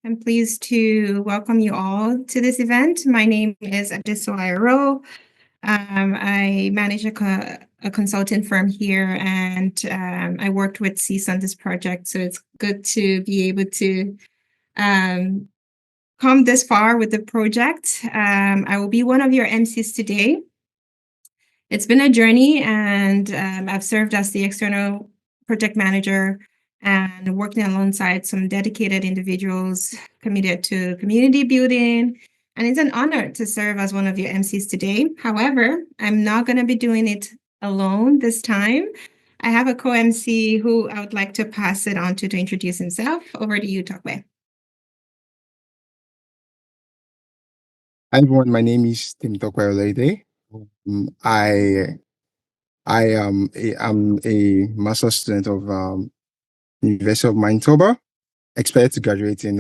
I'm pleased to welcome you all to this event. My name is Adesola Ro. I manage a consulting firm here, and I worked with CEAS on this project. So it's good to be able to come this far with the project. I will be one of your MCs today. It's been a journey, and I've served as the external project manager and working alongside some dedicated individuals committed to community building. And it's an honor to serve as one of your MCs today. However, I'm not going to be doing it alone this time. I have a co-MC who I would like to pass it on to introduce himself. Over to you, Tokwe. Hi everyone, my name is Tim Tokwe. I'm a master's student of University of Manitoba. Expected to graduate in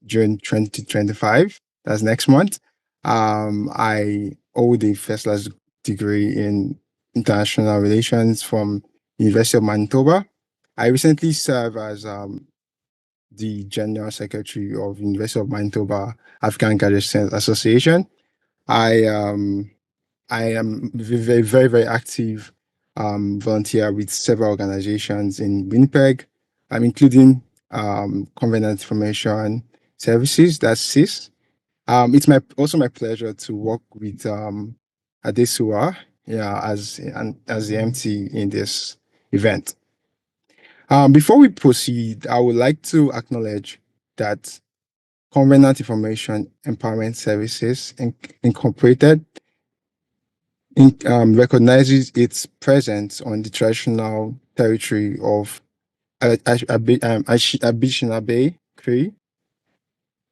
June 2025. That's next month. I hold a first class degree in international relations from University of Manitoba. I recently served as the General Secretary of University of Manitoba African Graduate Students Association. I am very active volunteer with several organizations in Winnipeg, including Covenant Information Services, that's CIS. It's also my pleasure to work with Adesua, as the MT in this event. Before we proceed, I would like to acknowledge that Covenant Information Empowerment Services Incorporated recognizes its presence on the traditional territory of Anishinaabe Cree,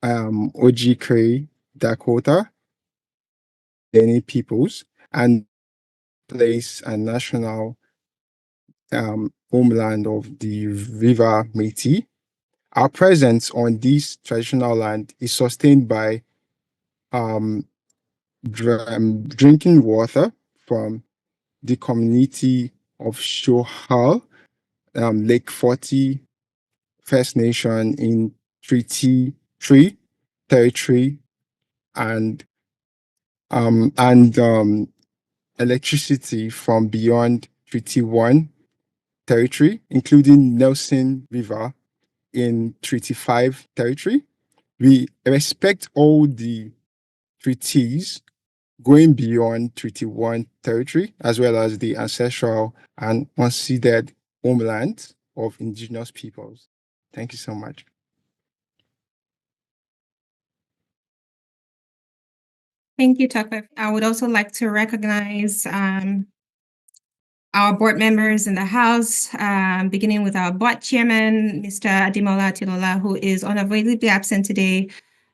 Oji Cree, Dakota, Dene peoples, and place and national homeland of the River Métis. Our presence on this traditional land is sustained by drinking water from the community of Shohal, Lake 40 First Nation in Treaty 3 territory, and electricity from beyond Treaty 1 territory, including Nelson River in Treaty 5 territory. We respect all the treaties going beyond Treaty 1 territory, as well as the ancestral and unceded homeland of indigenous peoples. Thank you so much. Thank you, Tucker. I would also like to recognize our board members in the House, beginning with our board chairman, Mr. Ademola Atilola, who is unavoidably absent today.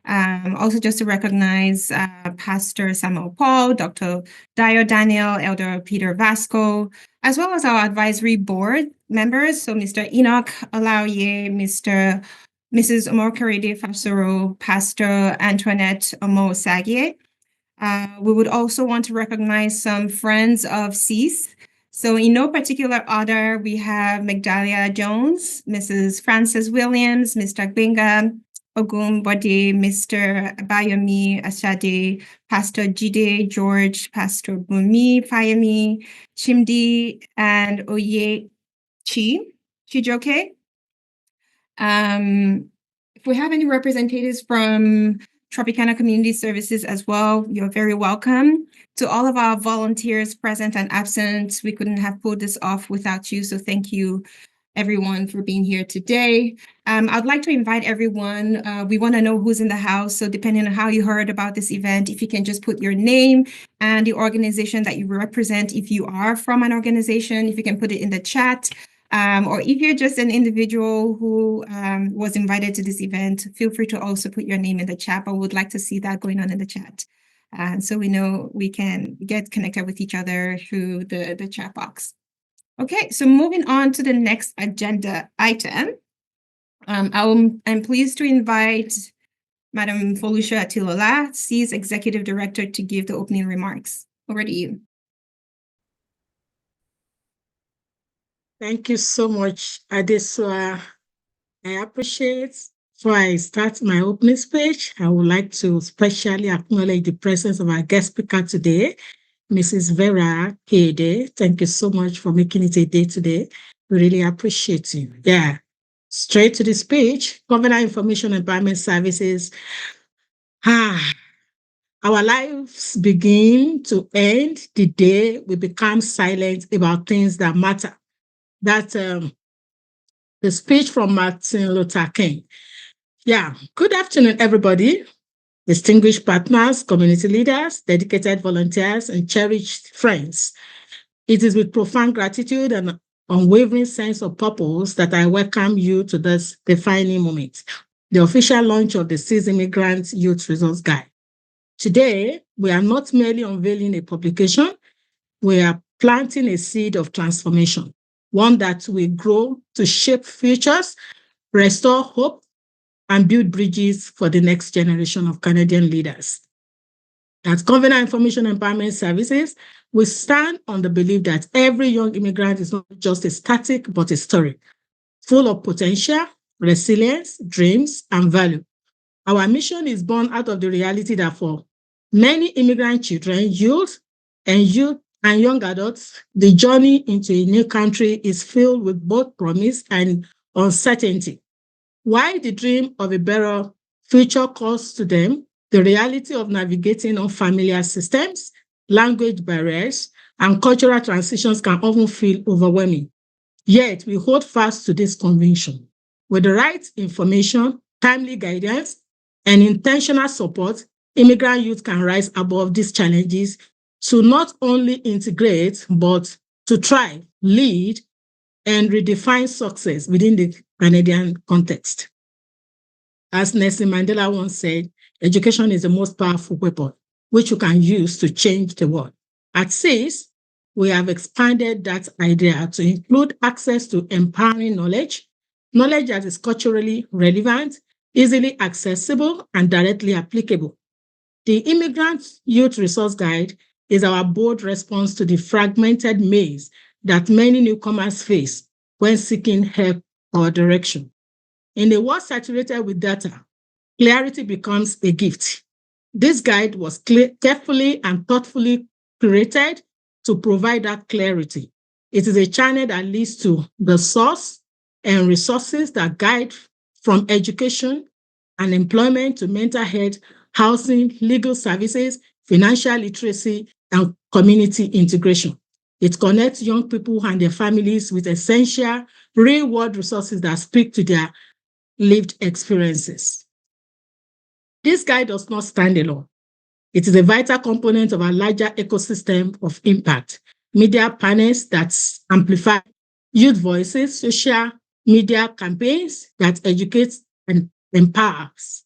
Also, just to recognize Pastor Samuel Paul, Dr. Dio Daniel, Elder Peter Vasco, as well as our advisory board members. So, Mr. Enoch Olaoye, Mrs. Omokarede Fasoro, Pastor Antoinette Omo-Sagie. We would also want to recognize some friends of CEAS. So in no particular order, we have Magdalia Jones, Mrs. Frances Williams, Mr. Gbenga Ogunbode, Mr. Abayomi Asade, Pastor Jide George, Pastor Bumi Fayemi, Chimdi, and Oye Chijoke. If we have any representatives from Tropicana Community Services as well, you're very welcome. To all of our volunteers present and absent, we couldn't have pulled this off without you, so thank you everyone for being here today. I'd like to invite everyone. We want to know who's in the house, so depending on how you heard about this event, if you can just put your name and the organization that you represent, if you are from an organization, if you can put it in the chat. Or if you're just an individual who was invited to this event, feel free to also put your name in the chat. I would like to see that going on in the chat. So we know we can get connected with each other through the chat box. Okay, so moving on to the next agenda item. I'm pleased to invite Madam Folusha Atilola, CEAS Executive Director, to give the opening remarks. Over to you. Thank you so much, Adesua. I appreciate Before I start my opening speech, I would like to specially acknowledge the presence of our guest speaker today, Mrs. Vera Kede. Thank you so much for making it a day today. We really appreciate you. Yeah. Straight to the speech, Governor Information Empowerment Services. Our lives begin to end the day we become silent about things that matter. That's the speech from Martin Luther King. Yeah. Good afternoon, everybody. Distinguished partners, community leaders, dedicated volunteers, and cherished friends. It is with profound gratitude and unwavering sense of purpose that I welcome you to this defining moment, the official launch of the SIS Immigrants Youth Resource Guide. Today, we are not merely unveiling a publication, we are planting a seed of transformation, one that will grow to shape futures, restore hope, and build bridges for the next generation of Canadian leaders. At Governor Information Empowerment Services, we stand on the belief that every young immigrant is not just a static, but a story full of potential, resilience, dreams, and value. Our mission is born out of the reality that for many immigrant children, youth and young adults, the journey into a new country is filled with both promise and uncertainty. While the dream of a better future calls to them, the reality of navigating unfamiliar systems, language barriers, and cultural transitions can often feel overwhelming. Yet, we hold fast to this conviction. With the right information, timely guidance, and intentional support, immigrant youth can rise above these challenges to not only integrate, but to thrive, lead, and redefine success within the Canadian context. As Nelson Mandela once said, education is the most powerful weapon which you can use to change the world. At SIS, we have expanded that idea to include access to empowering knowledge, knowledge that is culturally relevant, easily accessible, and directly applicable. The Immigrant Youth Resource Guide is our bold response to the fragmented maze that many newcomers face when seeking help or direction. In a world saturated with data, clarity becomes a gift. This guide was carefully and thoughtfully curated to provide that clarity. It is a channel that leads to the source and resources that guide from education and employment to mental health, housing, legal services, financial literacy, and community integration. It connects young people and their families with essential real-world resources that speak to their lived experiences. This guide does not stand alone. It is a vital component of our larger ecosystem of impact. Media panels that amplify youth voices, social media campaigns that educate and empowers,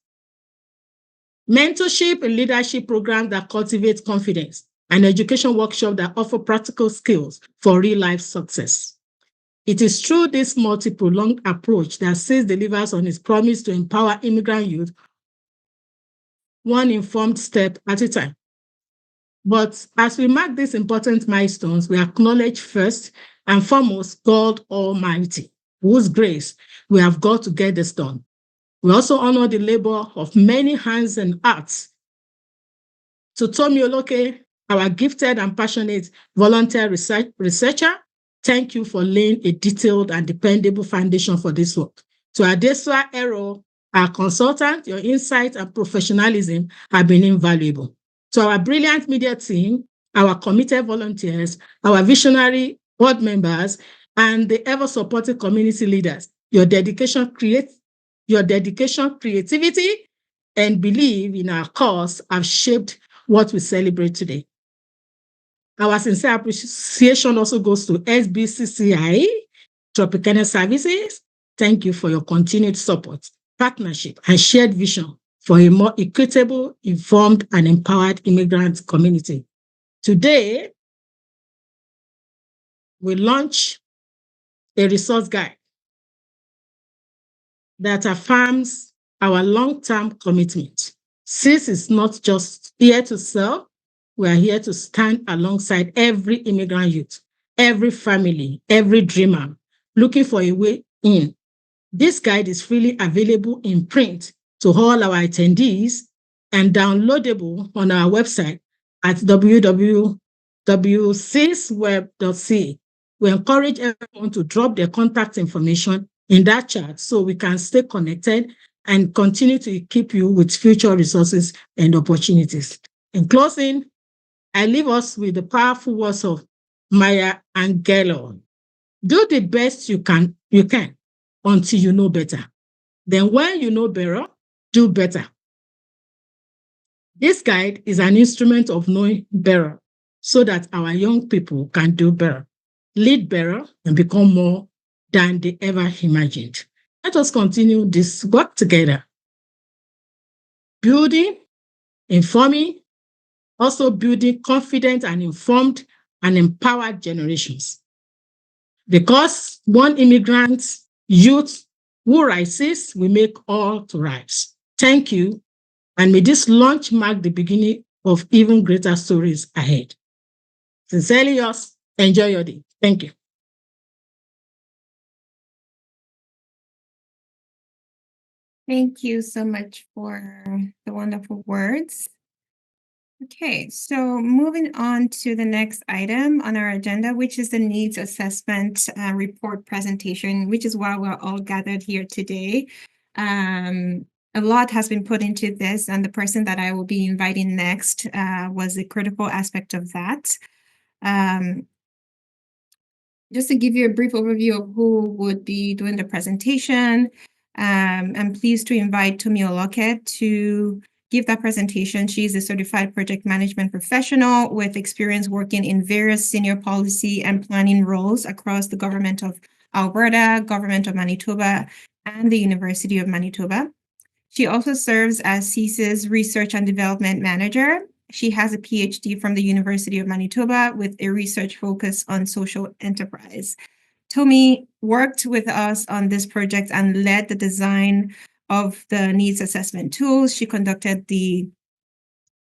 mentorship and leadership programs that cultivate confidence, and education workshops that offer practical skills for real-life success. It is through this multi-pronged approach that SIS delivers on its promise to empower immigrant youth one informed step at a time. But as we mark these important milestones, we acknowledge first and foremost God Almighty, whose grace we have got to get this done. We also honor the labor of many hands and hearts. To Tomi Oloke, our gifted and passionate volunteer researcher, thank you for laying a detailed and dependable foundation for this work. To Adesua Ero, our consultant, your insight and professionalism have been invaluable. To our brilliant media team, our committed volunteers, our visionary board members, and the ever-supportive community leaders, your dedication, creativity, and belief in our cause have shaped what we celebrate today. Our sincere appreciation also goes to SBCCI, Tropicana Services. Thank you for your continued support, partnership, and shared vision for a more equitable, informed, and empowered immigrant community. Today, we launch a resource guide that affirms our long-term commitment. SIS is not just here to sell, we are here to stand alongside every immigrant youth, every family, every dreamer looking for a way in. This guide is freely available in print to all our attendees and downloadable on our website at www.cisweb.ca. We encourage everyone to drop their contact information in that chat so we can stay connected and continue to equip you with future resources and opportunities. In closing, I leave us with the powerful words of Maya Angelou. Do the best you can until you know better. Then when you know better, do better. This guide is an instrument of knowing better so that our young people can do better, lead better, and become more than they ever imagined. Let us continue this work together. Building, informing, also building confident and informed and empowered generations. Because one immigrant youth who rises will make all to rise. Thank you. And may this launch mark the beginning of even greater stories ahead. Sincerely yours, enjoy your day. Thank you. Thank you so much for the wonderful words. Okay, so moving on to the next item on our agenda, which is the needs assessment report presentation, which is why we're all gathered here today. A lot has been put into this, and the person that I will be inviting next was a critical aspect of that. Just to give you a brief overview of who would be doing the presentation, I'm pleased to invite Tomi Oloke to give that presentation. She's a certified project management professional with experience working in various senior policy and planning roles across the government of Alberta, government of Manitoba, and the University of Manitoba. She also serves as CSIS Research and Development Manager. She has a PhD from the University of Manitoba with a research focus on social enterprise. Tomi worked with us on this project and led the design of the needs assessment tools. She conducted the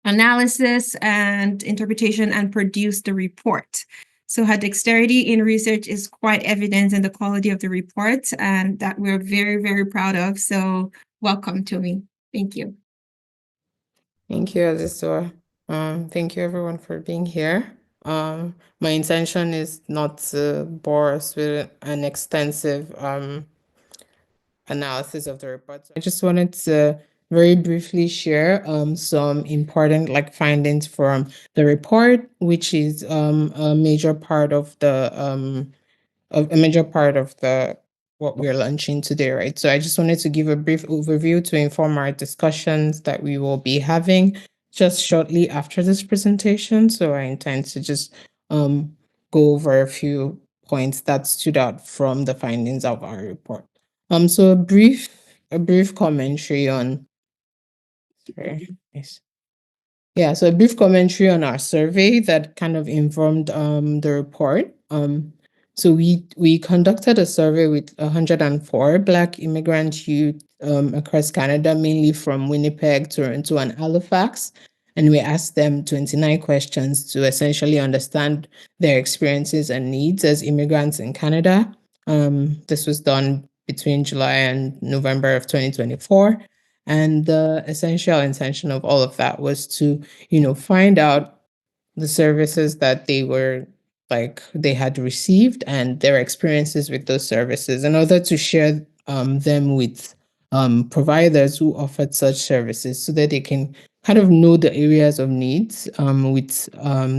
analysis and interpretation and produced the report. So her dexterity in research is quite evident in the quality of the report, and that we're very, very proud of. So welcome, Tomi. Thank you. Thank you, Azisua. Thank you everyone for being here. My intention is not to bore us with an extensive analysis of the report. I just wanted to very briefly share some important findings from the report, which is a major part of the what we're launching today, right? So I just wanted to give a brief overview to inform our discussions that we will be having just shortly after this presentation. So I intend to just go over a few points that stood out from the findings of our report. So a brief commentary on so a brief commentary on our survey that kind of informed the report. So we conducted a survey with 104 Black immigrant youth across Canada, mainly from Winnipeg, Toronto, and Halifax. And we asked them 29 questions to essentially understand their experiences and needs as immigrants in Canada. This was done between July and November of 2024. And the essential intention of all of that was to, find out the services that they had received and their experiences with those services in order to share them with providers who offered such services so that they can kind of know the areas of needs with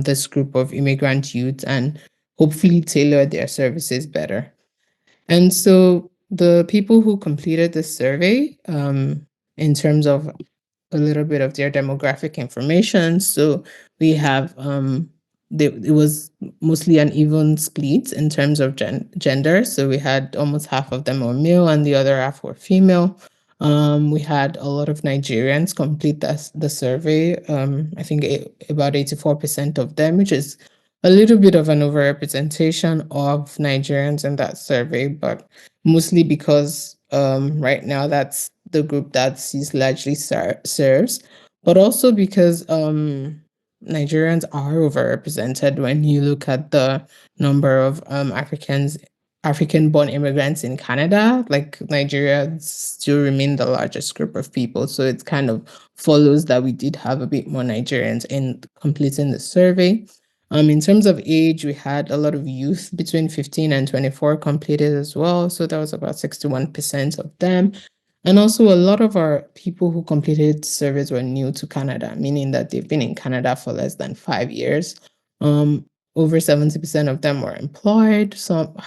this group of immigrant youth and hopefully tailor their services better. And so the people who completed this survey, in terms of a little bit of their demographic information, so we have it was mostly an even split in terms of gender. So we had almost half of them were male and the other half were female. We had a lot of Nigerians complete the survey. I think about 84% of them, which is a little bit of an overrepresentation of Nigerians in that survey, but mostly because right now that's the group that CIS largely serves, but also because Nigerians are overrepresented when you look at the number of Africans African-born immigrants in Canada, like Nigeria still remain the largest group of people. So it kind of follows that we did have a bit more Nigerians in completing the survey. In terms of age, we had a lot of youth between 15 and 24 completed as well. So that was about 61% of them. And also, a lot of our people who completed surveys were new to Canada, meaning that they've been in Canada for less than 5 years. Over 70% of them were employed.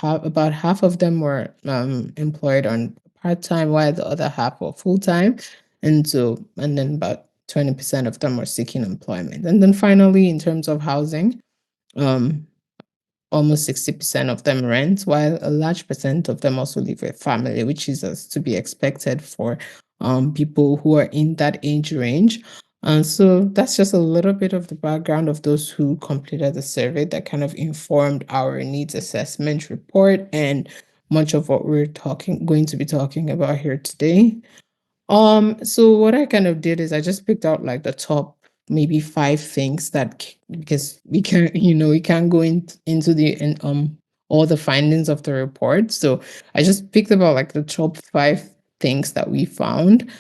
About half of them were employed on part-time, while the other half were full-time. And then about 20% of them were seeking employment. And then finally, in terms of housing, almost 60% of them rent, while a large percent of them also live with family, which is as to be expected for people who are in that age range. And so that's just a little bit of the background of those who completed the survey that kind of informed our needs assessment report and much of what we're going to be talking about here today. So what I kind of did is I just picked out like the top maybe 5 things that because we can we can't go into all the findings of the report. So I just picked about like the top 5 things that we found,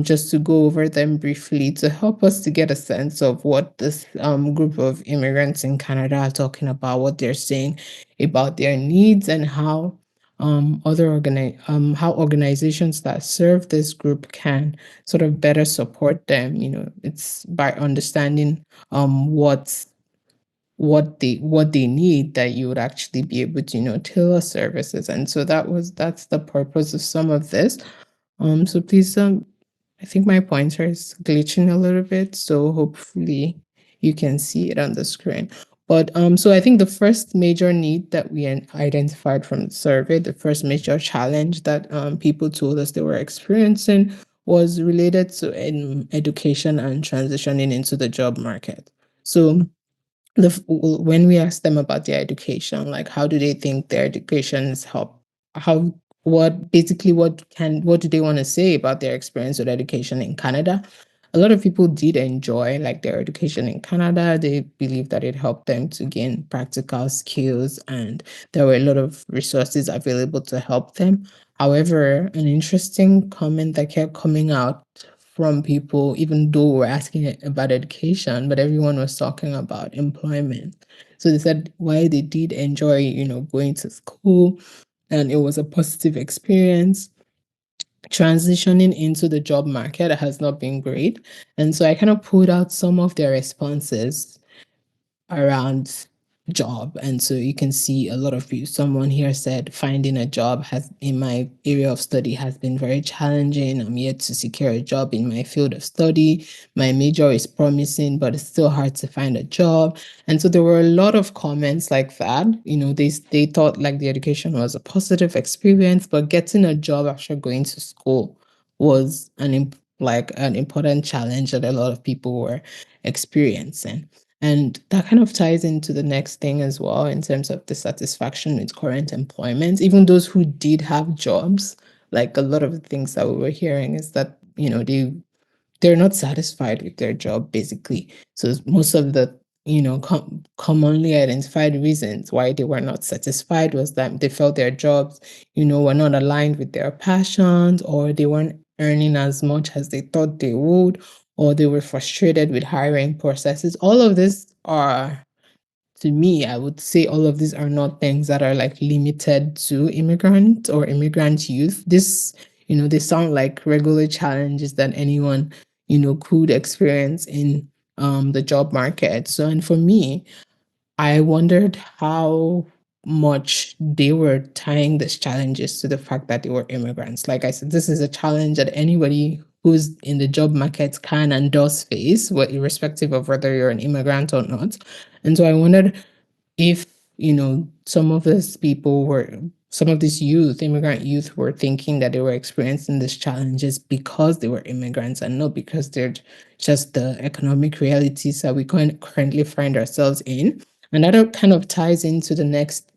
just to go over them briefly to help us to get a sense of what this group of immigrants in Canada are talking about, what they're saying about their needs, and how how organizations that serve this group can sort of better support them. It's by understanding what they need that you would actually be able to tailor services. And so that's the purpose of some of this. So please, I think my pointer is glitching a little bit, so hopefully you can see it on the screen. But so I think the first major need that we identified from the survey, the first major challenge that people told us they were experiencing was related to education and transitioning into the job market. So when we asked them about their education, like how do they think their education has helped, how what basically what do they want to say about their experience with education in Canada? A lot of people did enjoy like their education in Canada. They believe that it helped them to gain practical skills and there were a lot of resources available to help them. However, an interesting comment that kept coming out from people, even though we're asking about education, but everyone was talking about employment. So they said why they did enjoy, going to school and it was a positive experience. Transitioning into the job market has not been great. And so I kind of pulled out some of their responses around job. And so you can see a lot of you. Someone here said finding a job has in my area of study has been very challenging. I'm yet to secure a job in my field of study. My major is promising, but it's still hard to find a job. And so there were a lot of comments like that. They thought like the education was a positive experience, but getting a job after going to school was an important challenge that a lot of people were experiencing. And that kind of ties into the next thing as well in terms of dissatisfaction with current employment. Even those who did have jobs, like a lot of the things that we were hearing is that, they're not satisfied with their job, basically. So most of the, commonly identified reasons why they were not satisfied was that they felt their jobs, were not aligned with their passions, or they weren't earning as much as they thought they would, or they were frustrated with hiring processes. All of this are, to me, I would say all of these are not things that are like limited to immigrant or immigrant youth. They sound like regular challenges that anyone, could experience in the job market. So, and for me, I wondered how much they were tying these challenges to the fact that they were immigrants. Like I said, this is a challenge that anybody who's in the job market can and does face, irrespective of whether you're an immigrant or not. And so I wondered if, some of these immigrant youth were thinking that they were experiencing these challenges because they were immigrants and not because they're just the economic realities that we currently find ourselves in. And that kind of ties into the next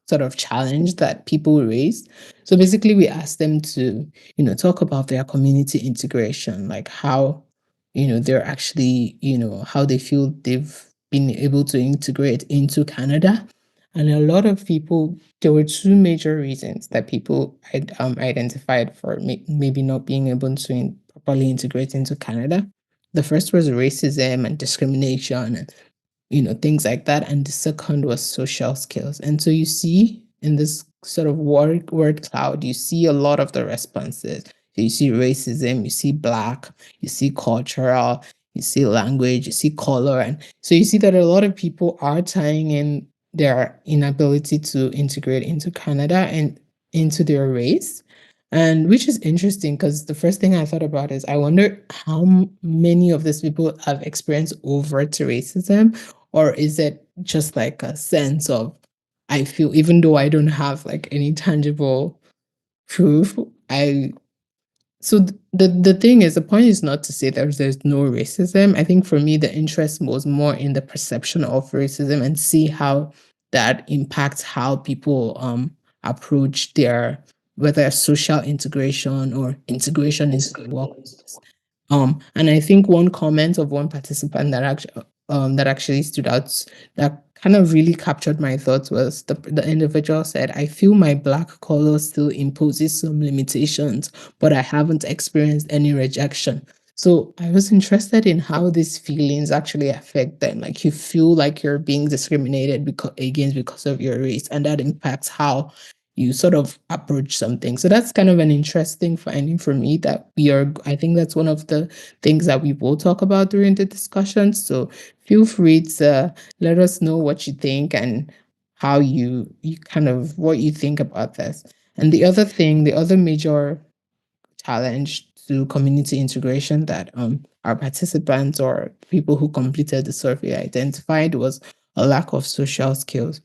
sort of challenge that people raised. So basically, we asked them to, talk about their community integration, like how, they're actually, how they feel they've been able to integrate into Canada. And a lot of people, there were two major reasons that people identified for maybe not being able to properly integrate into Canada. The first was racism and discrimination and things like that. And the second was social skills. And so you see in this sort of word cloud, you see a lot of the responses. So you see racism, you see Black, you see cultural, you see language, you see color. And so you see that a lot of people are tying in their inability to integrate into Canada and into their race. And which is interesting because the first thing I thought about is I wonder how many of these people have experienced overt racism, or is it just like a sense of, I feel, even though I don't have like any tangible proof, so the thing is, the point is not to say there's no racism. I think for me, the interest was more in the perception of racism and see how that impacts how people approach their, whether social integration or integration into the workplace. And I think one comment of one participant that actually stood out, that kind of really captured my thoughts, was the individual said, "I feel my Black color still imposes some limitations, but I haven't experienced any rejection." So I was interested in how these feelings actually affect them. Like you feel like you're being discriminated because of your race, and that impacts how you sort of approach something. So that's kind of an interesting finding for me that I think that's one of the things that we will talk about during the discussion. So feel free to let us know what you think and how you kind of what you think about this. And the other major challenge to community integration that our participants or people who completed the survey identified was a lack of social skills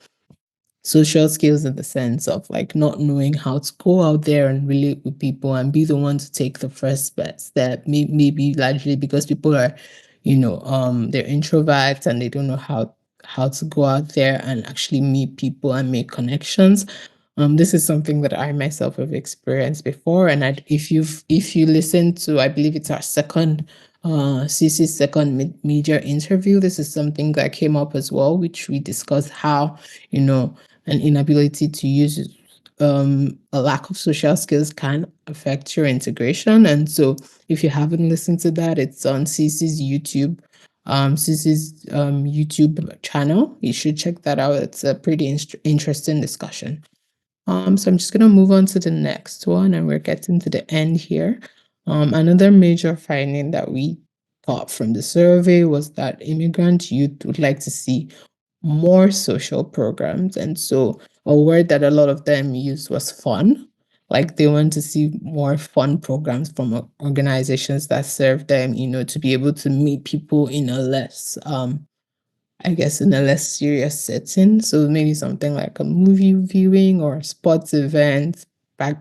in the sense of like not knowing how to go out there and relate with people and be the one to take the first best step. Maybe largely because people are, they're introverts and they don't know how to go out there and actually meet people and make connections. This is something that I myself have experienced before, and if you listen to, I believe it's our second CC's second major interview, this is something that came up as well, which we discussed how an inability to use a lack of social skills can affect your integration. And so if you haven't listened to that, it's on CC's YouTube channel. You should check that out. It's a pretty interesting discussion. So I'm just gonna move on to the next one, and we're getting to the end here. Another major finding that we got from the survey was that immigrant youth would like to see more social programs. And so a word that a lot of them used was fun. Like they want to see more fun programs from organizations that serve them, to be able to meet people in a less I guess in a less serious setting. So maybe something like a movie viewing or sports events, back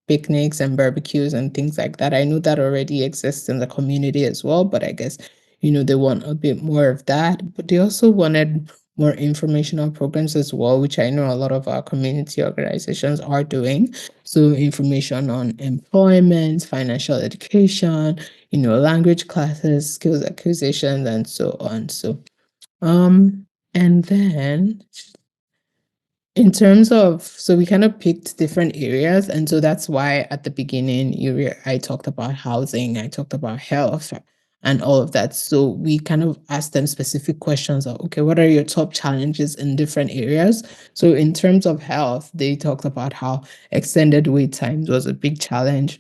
picnics and barbecues and things like that. I know that already exists in the community as well, but I guess, they want a bit more of that. But they also wanted more informational programs as well, which I know a lot of our community organizations are doing. So information on employment, financial education, language classes, skills acquisition, and so on. And then in terms of, so we kind of picked different areas, and so that's why at the beginning I talked about housing, I talked about health, and all of that. So we kind of asked them specific questions of, okay, what are your top challenges in different areas? So in terms of health, they talked about how extended wait times was a big challenge,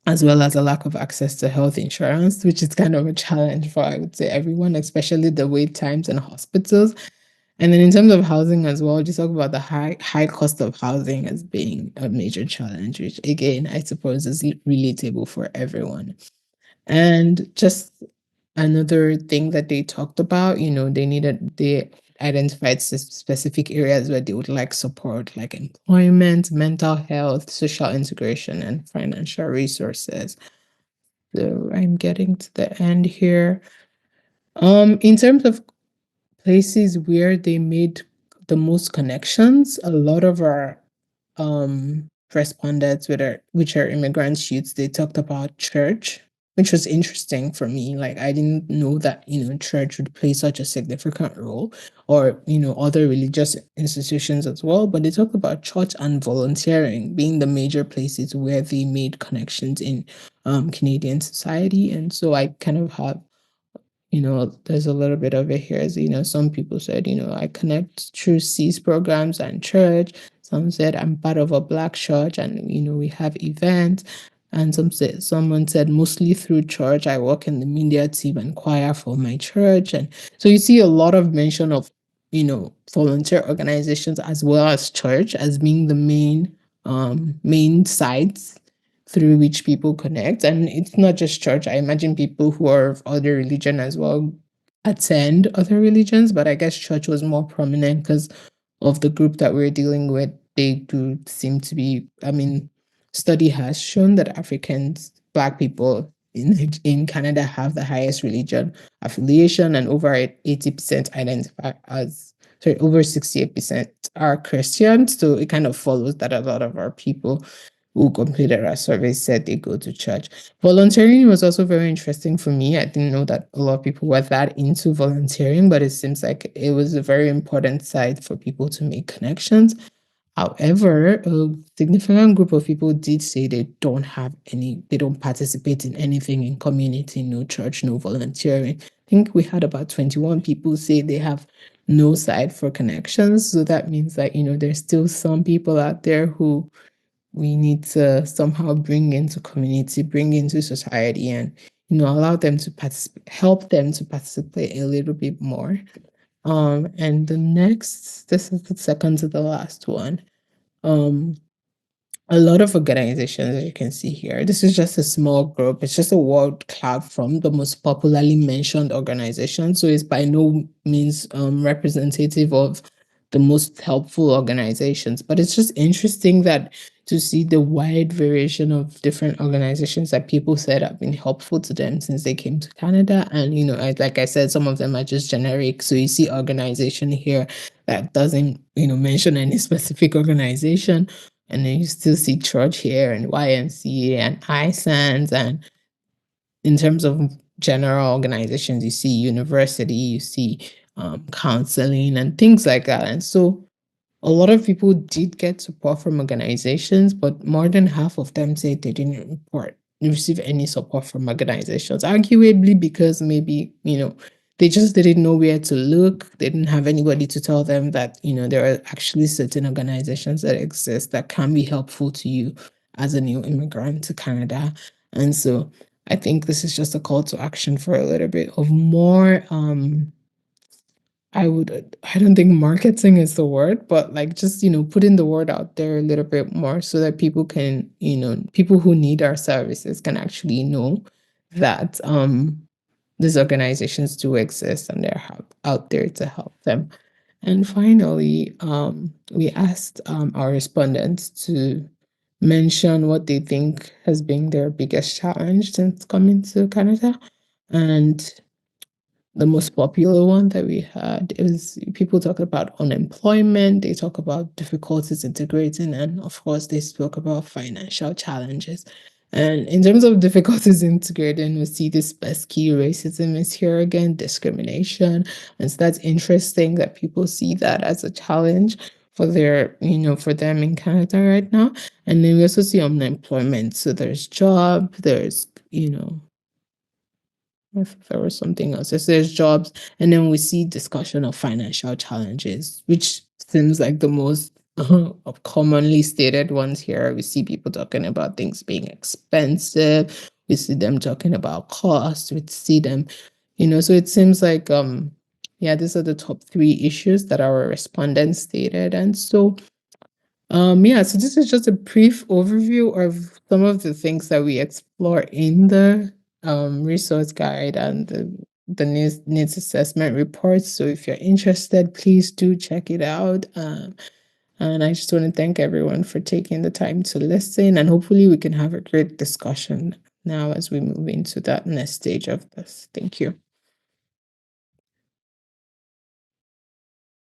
as well as a lack of access to health insurance, which is kind of a challenge for, I would say, everyone, especially the wait times in hospitals. And then in terms of housing as well, just talk about the high cost of housing as being a major challenge, which again, I suppose is relatable for everyone. And just another thing that they talked about, they identified specific areas where they would like support, like employment, mental health, social integration, and financial resources. So I'm getting to the end here. In terms of places where they made the most connections, a lot of our respondents, which are immigrant youths, they talked about church. which was interesting for me. Like, I didn't know that, church would play such a significant role, or, other religious institutions as well. But they talked about church and volunteering being the major places where they made connections in Canadian society. And so I kind of have, there's a little bit of it here. As some people said, I connect through CEAS programs and church. Some said I'm part of a Black church, and we have events. And someone said mostly through church. I work in the media team and choir for my church. And so you see a lot of mention of volunteer organizations as well as church as being the main sites through which people connect. And it's not just church. I imagine people who are of other religion as well attend other religions, but I guess church was more prominent because of the group that we're dealing with. They do seem to be, study has shown that Africans, Black people in Canada have the highest religion affiliation, and over 80% identify as, sorry, over 68% are Christians. So it kind of follows that a lot of our people who completed our survey said they go to church. Volunteering was also very interesting for me. I didn't know that a lot of people were that into volunteering, but it seems like it was a very important side for people to make connections. However, a significant group of people did say they don't participate in anything in community, no church, no volunteering. I think we had about 21 people say they have no side for connections. So that means that, there's still some people out there who we need to somehow bring into community, bring into society, and allow them to participate, help them to participate a little bit more. And this is the second to the last one. A lot of organizations, as you can see here, this is just a small group. It's just a word cloud from the most popularly mentioned organizations. So it's by no means representative of the most helpful organizations. But it's just interesting that to see the wide variation of different organizations that people said have been helpful to them since they came to Canada. And, like I said, some of them are just generic. So you see organization here that doesn't, mention any specific organization. And then you still see church here and YMCA and ISANS. And in terms of general organizations, you see university, you see counseling and things like that. And so a lot of people did get support from organizations, but more than half of them said they didn't receive any support from organizations, arguably because maybe, they just didn't know where to look. They didn't have anybody to tell them that, there are actually certain organizations that exist that can be helpful to you as a new immigrant to Canada. And so I think this is just a call to action for a little bit of more I don't think marketing is the word, but like just, putting the word out there a little bit more so that people can, people who need our services can actually know that these organizations do exist and they're out there to help them. And finally, we asked our respondents to mention what they think has been their biggest challenge since coming to Canada. And the most popular one that we had is people talk about unemployment, they talk about difficulties integrating, and of course, they spoke about financial challenges. And in terms of difficulties integrating, we see this pesky racism is here again, discrimination. And so that's interesting that people see that as a challenge for for them in Canada right now. And then we also see unemployment. So there's job, there's, if there was something else, if there's jobs, and then we see discussion of financial challenges, which seems like the most commonly stated ones here. We see people talking about things being expensive. We see them talking about cost. We see them, so it seems like, these are the top 3 issues that our respondents stated. And so, so this is just a brief overview of some of the things that we explore in the resource guide and the needs assessment report. So if you're interested, please do check it out. And I just want to thank everyone for taking the time to listen, and hopefully we can have a great discussion now as we move into that next stage of this. Thank you.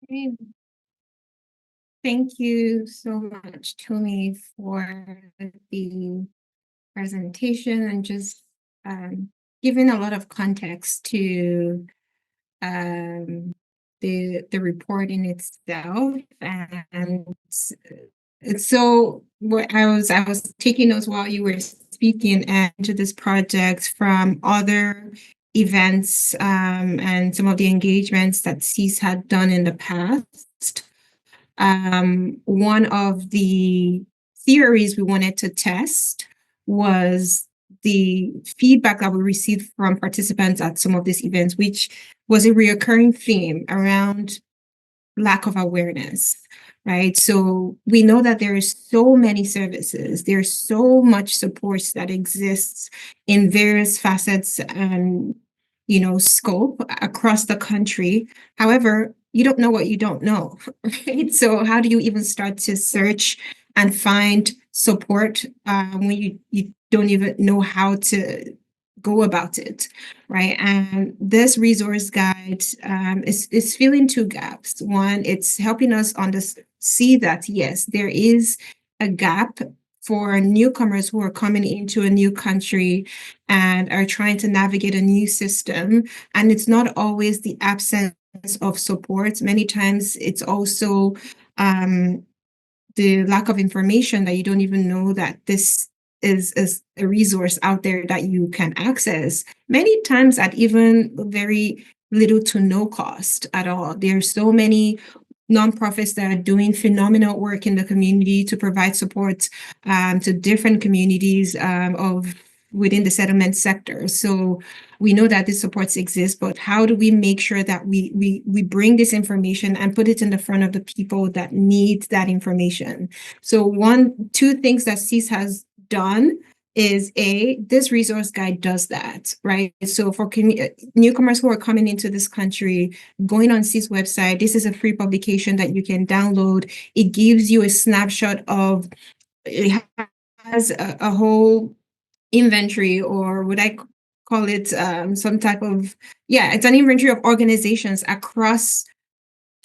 Okay. Thank you so much, Tony, for the presentation and just given a lot of context to the report in itself, and so what I was taking notes while you were speaking, and to this project from other events and some of the engagements that CEAS had done in the past. One of the theories we wanted to test was the feedback that we received from participants at some of these events, which was a reoccurring theme around lack of awareness, right? So we know that there is so many services, there's so much support that exists in various facets and scope across the country. However, you don't know what you don't know, right? So how do you even start to search and find support when you don't even know how to go about it, right? And this resource guide is filling two gaps. One, it's helping us see that, yes, there is a gap for newcomers who are coming into a new country and are trying to navigate a new system. And it's not always the absence of support. Many times it's also the lack of information, that you don't even know that this is a resource out there that you can access, many times at even very little to no cost at all. There's so many nonprofits that are doing phenomenal work in the community to provide support to different communities of within the settlement sector. So we know that these supports exist, but how do we make sure that we bring this information and put it in the front of the people that need that information? So two things that CEAS has done is this resource guide does that, right? So for newcomers who are coming into this country, going on CEAS website, this is a free publication that you can download. It gives you a snapshot of, it has a whole inventory, or would I call it some type of, it's an inventory of organizations across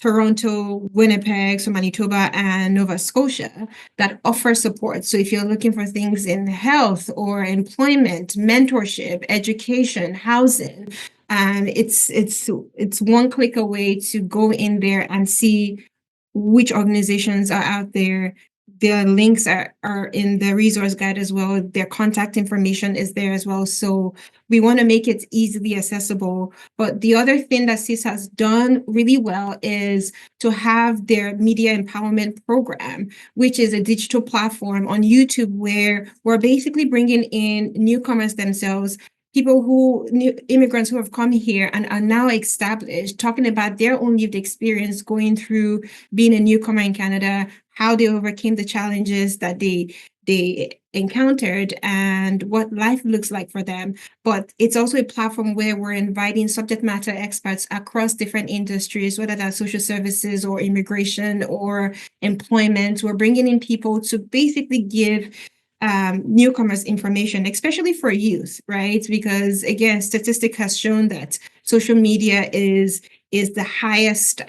Toronto, Winnipeg, so Manitoba, and Nova Scotia that offer support. So if you're looking for things in health or employment, mentorship, education, housing, it's one click away to go in there and see which organizations are out there. Their links are in the resource guide as well. Their contact information is there as well. So we want to make it easily accessible. But the other thing that CEAS has done really well is to have their media empowerment program, which is a digital platform on YouTube where we're basically bringing in newcomers themselves, immigrants who have come here and are now established, talking about their own lived experience going through being a newcomer in Canada, how they overcame the challenges that they encountered, and what life looks like for them. But it's also a platform where we're inviting subject matter experts across different industries, whether that's social services or immigration or employment. We're bringing in people to basically give newcomers information, especially for youth, right? Because again, statistic has shown that social media is the highest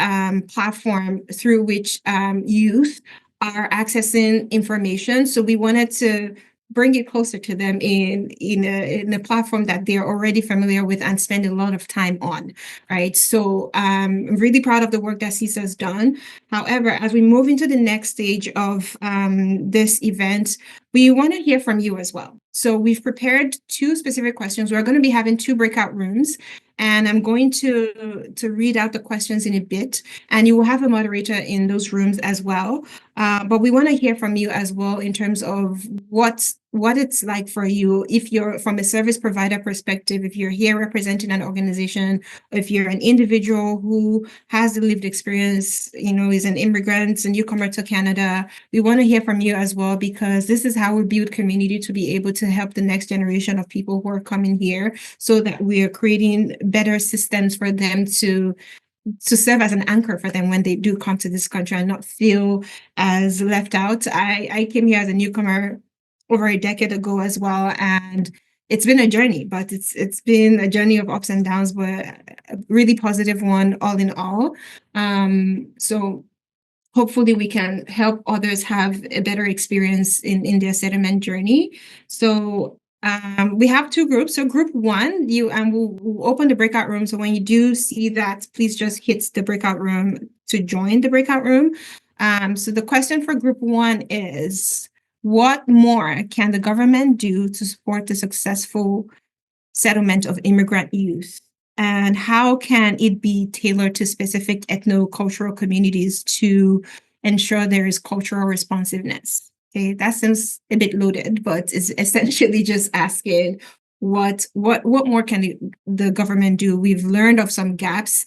platform through which youth are accessing information. So we wanted to bring it closer to them in a platform that they're already familiar with and spend a lot of time on, right? So I'm really proud of the work that CEAS has done. However, as we move into the next stage of this event, we want to hear from you as well. So we've prepared two specific questions. We're going to be having two breakout rooms, and I'm going to read out the questions in a bit, and you will have a moderator in those rooms as well. But we want to hear from you as well in terms of what it's like for you, if you're from a service provider perspective, if you're here representing an organization, if you're an individual who has a lived experience, is an immigrant, a newcomer to Canada. We want to hear from you as well, because this is how we build community to be able to help the next generation of people who are coming here, so that we are creating better systems for them to serve as an anchor for them when they do come to this country and not feel as left out. I came here as a newcomer over a decade ago as well, and it's been a journey, but it's been a journey of ups and downs, but a really positive one all in all. So hopefully we can help others have a better experience in their settlement journey. So We have two groups. So group one, we'll open the breakout room. So when you do see that, please just hit the breakout room to join the breakout room. So the question for group one is, what more can the government do to support the successful settlement of immigrant youth? And how can it be tailored to specific ethno-cultural communities to ensure there is cultural responsiveness? Okay, that seems a bit loaded, but it's essentially just asking what more can the government do? We've learned of some gaps.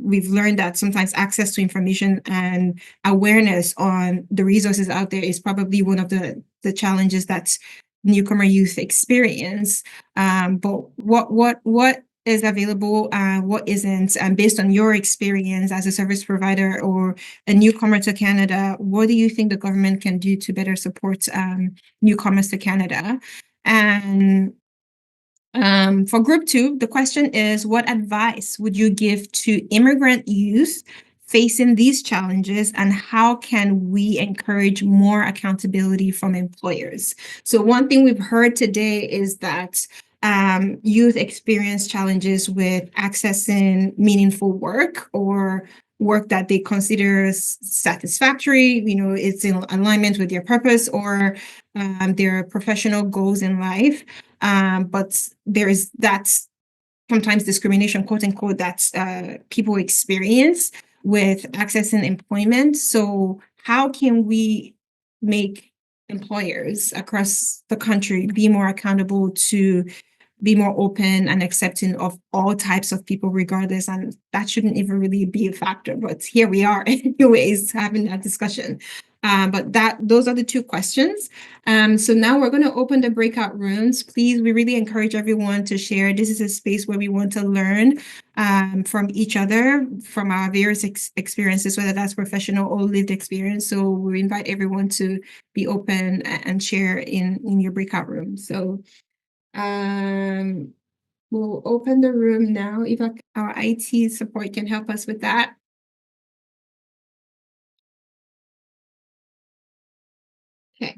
We've learned that sometimes access to information and awareness on the resources out there is probably one of the challenges that newcomer youth experience. But what is available and what isn't, and based on your experience as a service provider or a newcomer to Canada, what do you think the government can do to better support newcomers to Canada? And for group two, the question is, what advice would you give to immigrant youth facing these challenges, and how can we encourage more accountability from employers? So one thing we've heard today is that youth experience challenges with accessing meaningful work or work that they consider satisfactory, it's in alignment with their purpose or their professional goals in life. But there is that sometimes discrimination, quote unquote, that people experience with accessing employment. So how can we make employers across the country be more accountable to be more open and accepting of all types of people regardless? And that shouldn't even really be a factor, but here we are anyways having that discussion. But those are the two questions. So now we're going to open the breakout rooms. Please, we really encourage everyone to share. This is a space where we want to learn from each other, from our various experiences, whether that's professional or lived experience. So we invite everyone to be open and share in your breakout room. So we'll open the room now. If our IT support can help us with that. Okay,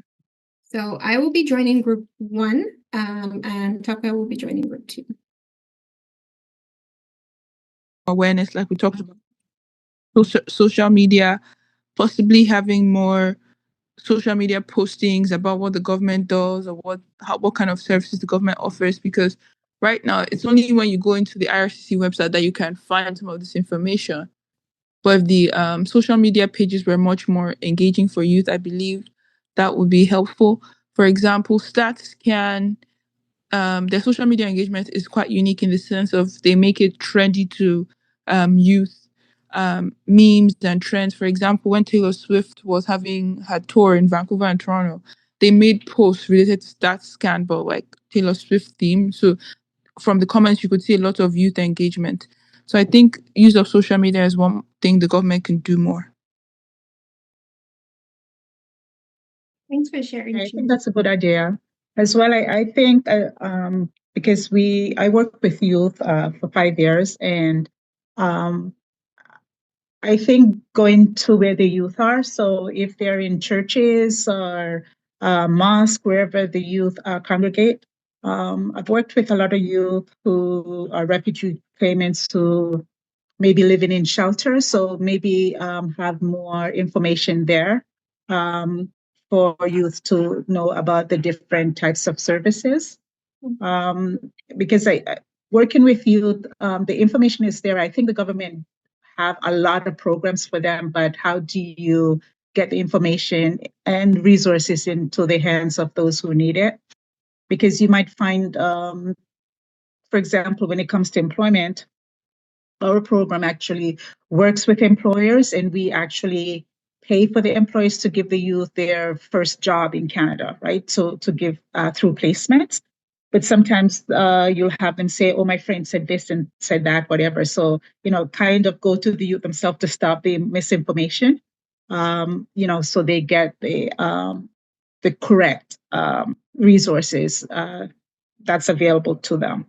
so I will be joining group one, and Taka will be joining group two. Awareness, like we talked about, social media, possibly having more social media postings about what the government does or what kind of services the government offers, because right now it's only when you go into the IRCC website that you can find some of this information. But if the social media pages were much more engaging for youth, I believe that would be helpful. For example, Stats can, their social media engagement is quite unique in the sense of they make it trendy to youth. Memes and trends. For example, when Taylor Swift was having her tour in Vancouver and Toronto, they made posts related to that scan, but like Taylor Swift theme. So from the comments, you could see a lot of youth engagement. So I think use of social media is one thing the government can do more. Thanks for sharing. I think that's a good idea. As well, I think because I worked with youth for 5 years, and I think going to where the youth are. So if they're in churches or mosque, wherever the youth congregate, I've worked with a lot of youth who are refugee claimants who maybe living in shelters. So maybe have more information there for youth to know about the different types of services. Because working with youth, the information is there. I think the government have a lot of programs for them, but how do you get the information and resources into the hands of those who need it? Because you might find, for example, when it comes to employment, our program actually works with employers, and we actually pay for the employers to give the youth their first job in Canada, right? So to give through placements. But sometimes you'll have them say, oh, my friend said this and said that, whatever. So, kind of go to the youth themselves to stop the misinformation, so they get the correct resources that's available to them.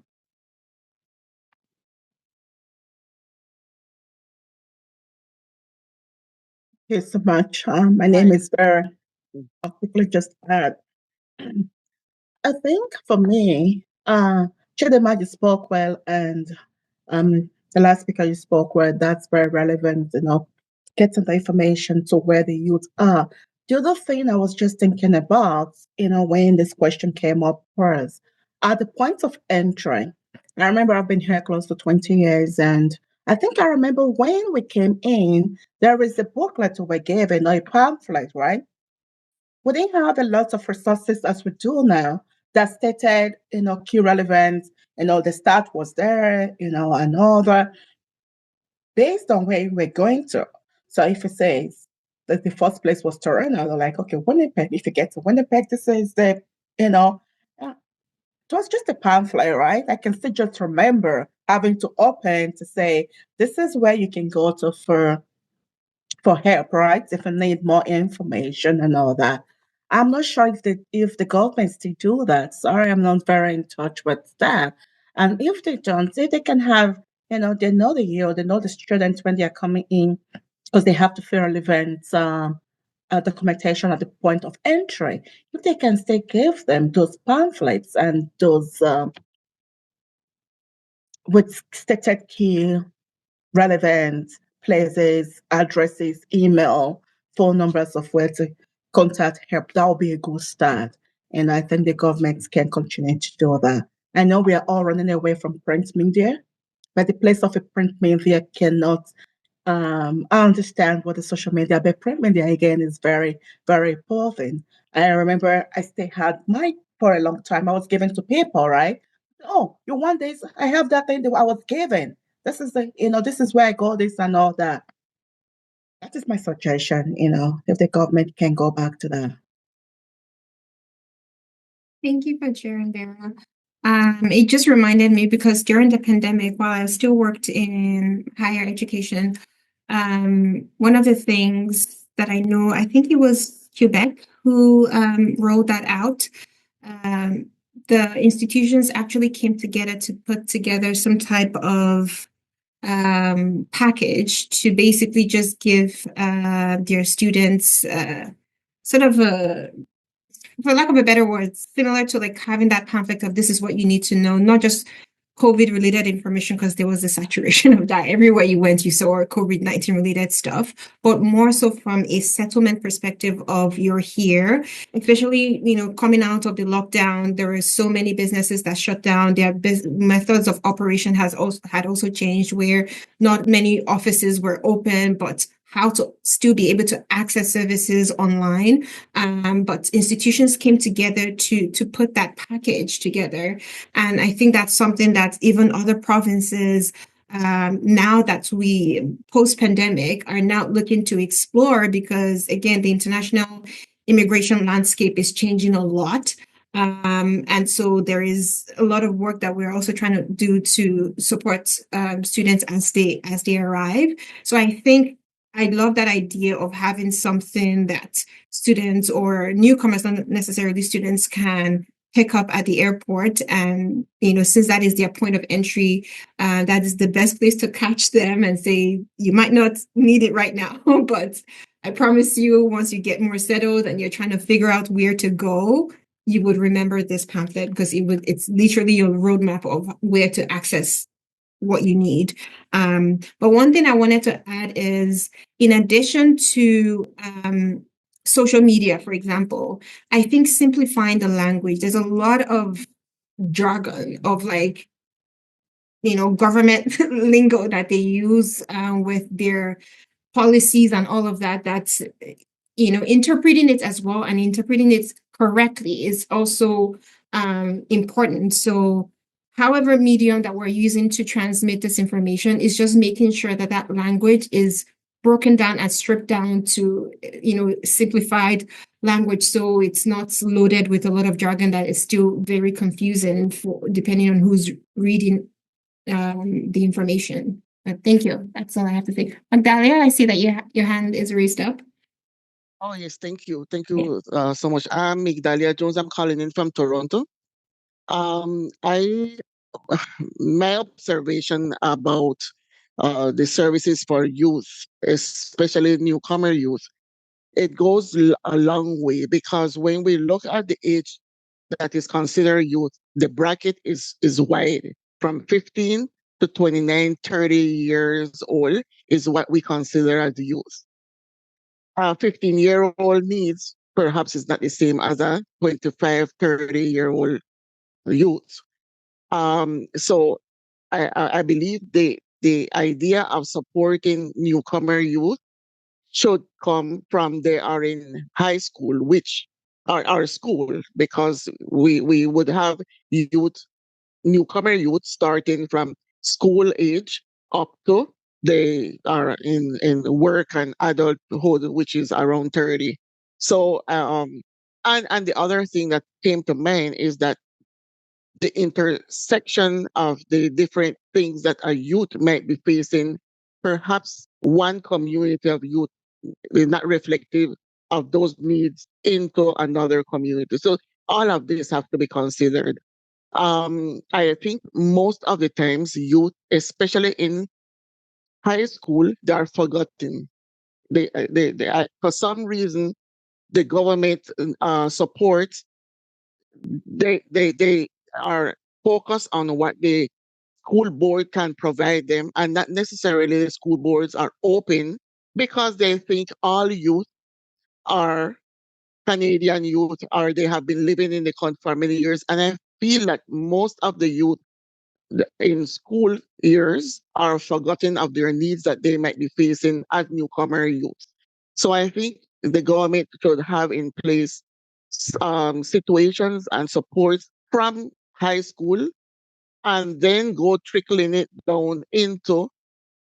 Thank you so much. My name is Vera. I'll quickly just add. I think for me, Chidema, you spoke well, and the last speaker you spoke well. That's very relevant. Getting the information to where the youth are. The other thing I was just thinking about, when this question came up was at the point of entry. I remember I've been here close to 20 years, and I think I remember when we came in, there is a booklet we were given, or a pamphlet, right? We didn't have a lot of resources as we do now that stated, key relevance, the start was there, and all that based on where we're going to. So if it says that the first place was Toronto, they're like, okay, Winnipeg, if you get to Winnipeg, this is it was just a pamphlet, right? I can still just remember having to open to say, this is where you can go to for help, right? If you need more information and all that. I'm not sure if the government still do that. Sorry, I'm not very in touch with that. And if they don't, they can have, they know the year, they know the students when they are coming in because they have to fill relevant documentation at the point of entry. If they can still give them those pamphlets and those with stated key relevant places, addresses, email, phone numbers of where to contact help. That will be a good start. And I think the government can continue to do that. I know we are all running away from print media, but the place of a print media cannot. I understand what the social media, but print media again is very, very important. I remember I still had mine for a long time. I was given to people, right? Oh, you want this? I have that thing that I was given. This is where I got this and all that. That is my suggestion, if the government can go back to that. Thank you for sharing, Vera. It just reminded me because during the pandemic, while I still worked in higher education, one of the things that I know, I think it was Quebec who rolled that out. The institutions actually came together to put together some type of package to basically just give their students sort of a, for lack of a better word, similar to like having that pamphlet of this is what you need to know, not just COVID related information, because there was a saturation of that. Everywhere you went, you saw COVID-19 related stuff, but more so from a settlement perspective of you're here, especially, coming out of the lockdown, there were so many businesses that shut down. Their methods of operation had also changed where not many offices were open, but how to still be able to access services online. But institutions came together to put that package together. And I think that's something that even other provinces, now that we post-pandemic, are now looking to explore because, again, the international immigration landscape is changing a lot. And so there is a lot of work that we're also trying to do to support students as they arrive. So I think I love that idea of having something that students or newcomers, not necessarily students, can pick up at the airport. And, since that is their point of entry, that is the best place to catch them and say, you might not need it right now, but I promise you, once you get more settled and you're trying to figure out where to go, you would remember this pamphlet because it's literally your roadmap of where to access what you need. But one thing I wanted to add is, in addition to social media, for example, I think simplifying the language, there's a lot of jargon of government lingo that they use with their policies and all of that. That's, interpreting it as well and interpreting it correctly is also important. So however medium that we're using to transmit this information is just making sure that that language is broken down and stripped down to, simplified language. So it's not loaded with a lot of jargon that is still very confusing depending on who's reading the information. Thank you. That's all I have to say. Magdalia, I see that your hand is raised up. Oh, yes, thank you. Thank Yeah. you so much. I'm Migdalia Jones. I'm calling in from Toronto. I my observation about the services for youth, especially newcomer youth, it goes a long way because when we look at the age that is considered youth, the bracket is wide. From 15 to 29, 30 years old is what we consider as youth. A 15-year-old needs perhaps is not the same as a 25, 30-year-old youth. So I believe the idea of supporting newcomer youth should come from they are in high school, which are our school, because we would have youth, newcomer youth starting from school age up to they are in work and adulthood, which is around 30. So and the other thing that came to mind is that the intersection of the different things that a youth might be facing, perhaps one community of youth is not reflective of those needs into another community. So all of this have to be considered. I think most of the times youth, especially in high school, they are forgotten. For some reason, the government supports, they are focused on what the school board can provide them, and not necessarily the school boards are open because they think all youth are Canadian youth or they have been living in the country for many years. And I feel like most of the youth in school years are forgotten of their needs that they might be facing as newcomer youth. So I think the government should have in place situations and supports from high school and then go trickling it down into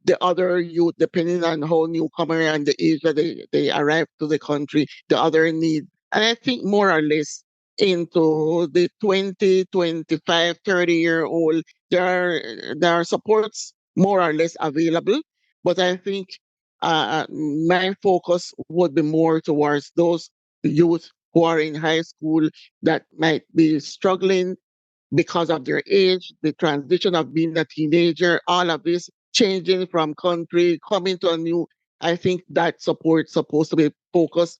the other youth, depending on how newcomer and the age that they arrive to the country, the other need. And I think more or less into the 20, 25, 30-year-old, there are supports more or less available. But I think my focus would be more towards those youth who are in high school that might be struggling because of their age, the transition of being a teenager, all of this changing from country, coming to a new. I think that support supposed to be focused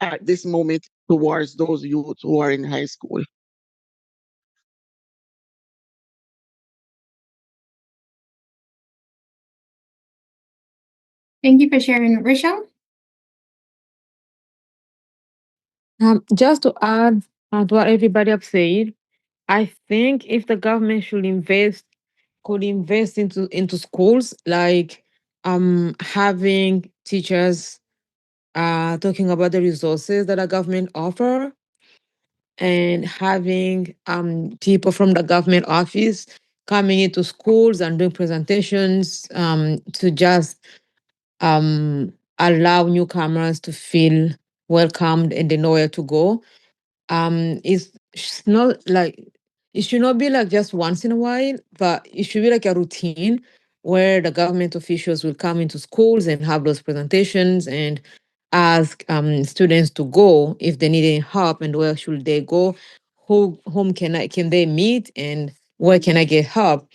at this moment towards those youth who are in high school. Thank you for sharing, Rachel. Just to add to what everybody have said, I think if the government could invest into schools, like having teachers talking about the resources that the government offer, and having people from the government office coming into schools and doing presentations to just allow newcomers to feel welcomed and they know where to go. It's not like it should not be like just once in a while, but it should be like a routine where the government officials will come into schools and have those presentations and ask students to go if they need any help and where should they go, whom can they meet and where can I get help.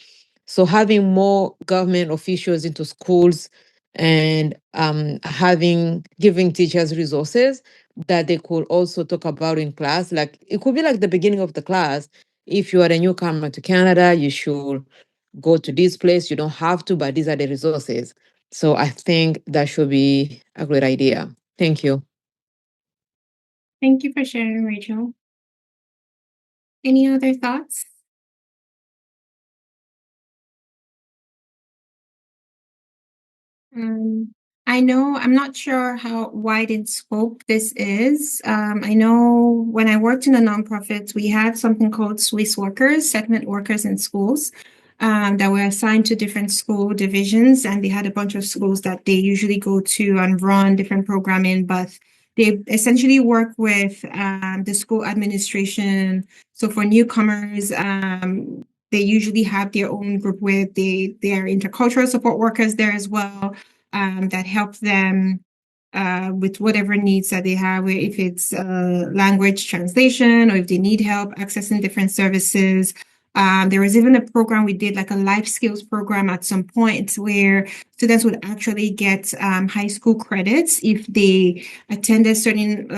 So having more government officials into schools and giving teachers resources that they could also talk about in class. Like it could be like the beginning of the class. If you are a newcomer to Canada, you should go to this place. You don't have to, but these are the resources. So I think that should be a great idea. Thank you. Thank you for sharing, Rachel. Any other thoughts? I know I'm not sure how wide in scope this is. I know when I worked in a nonprofit, we had something called Swiss workers, settlement workers in schools, that were assigned to different school divisions, and they had a bunch of schools that they usually go to and run different programming, but they essentially work with the school administration. So for newcomers, they usually have their own group where they are intercultural support workers there as well, that help them with whatever needs that they have, if it's language translation or if they need help accessing different services. There was even a program we did, like a life skills program at some point, where students would actually get high school credits if they attended certain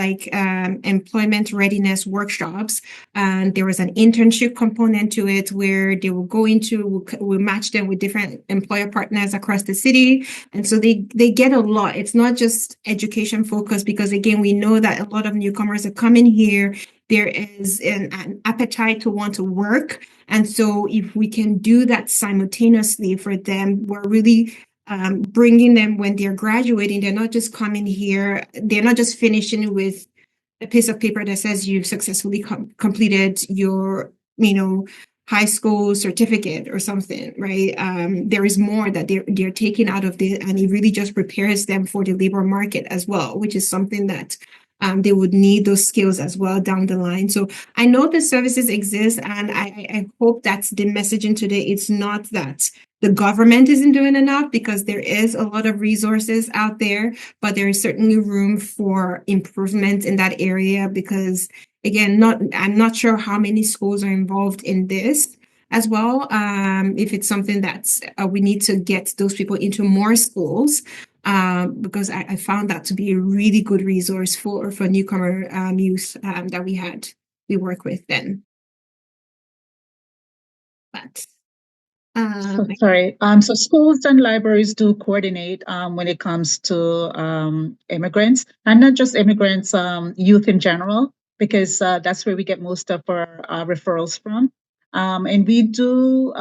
employment readiness workshops. And there was an internship component to it where they will go into, we'll match them with different employer partners across the city. And so they get a lot. It's not just education focused, because again, we know that a lot of newcomers are coming here. There is an appetite to want to work. And so if we can do that simultaneously for them, we're really bringing them when they're graduating. They're not just coming here. They're not just finishing with a piece of paper that says you've successfully completed your, high school certificate or something, right? There is more that they're taking out of it, and it really just prepares them for the labor market as well, which is something that they would need those skills as well down the line. So I know the services exist, and I hope that's the messaging today. It's not that the government isn't doing enough, because there is a lot of resources out there, but there is certainly room for improvement in that area, because again, I'm not sure how many schools are involved in this as well. If it's something that's we need to get those people into more schools, because I found that to be a really good resource for newcomer youth that we work with then. But sorry. So schools and libraries do coordinate when it comes to immigrants, and not just immigrants, youth in general, because that's where we get most of our referrals from. And we do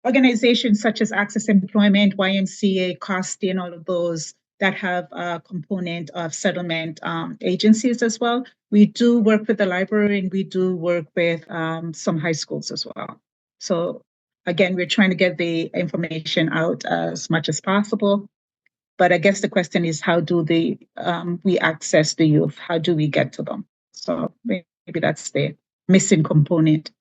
organizations such as Access Employment, YMCA, COSTI, and all of those that have a component of settlement agencies as well. We do work with the library, and we do work with some high schools as well. So again, we're trying to get the information out as much as possible. But I guess the question is, how do we access the youth? How do we get to them? So maybe that's the missing component.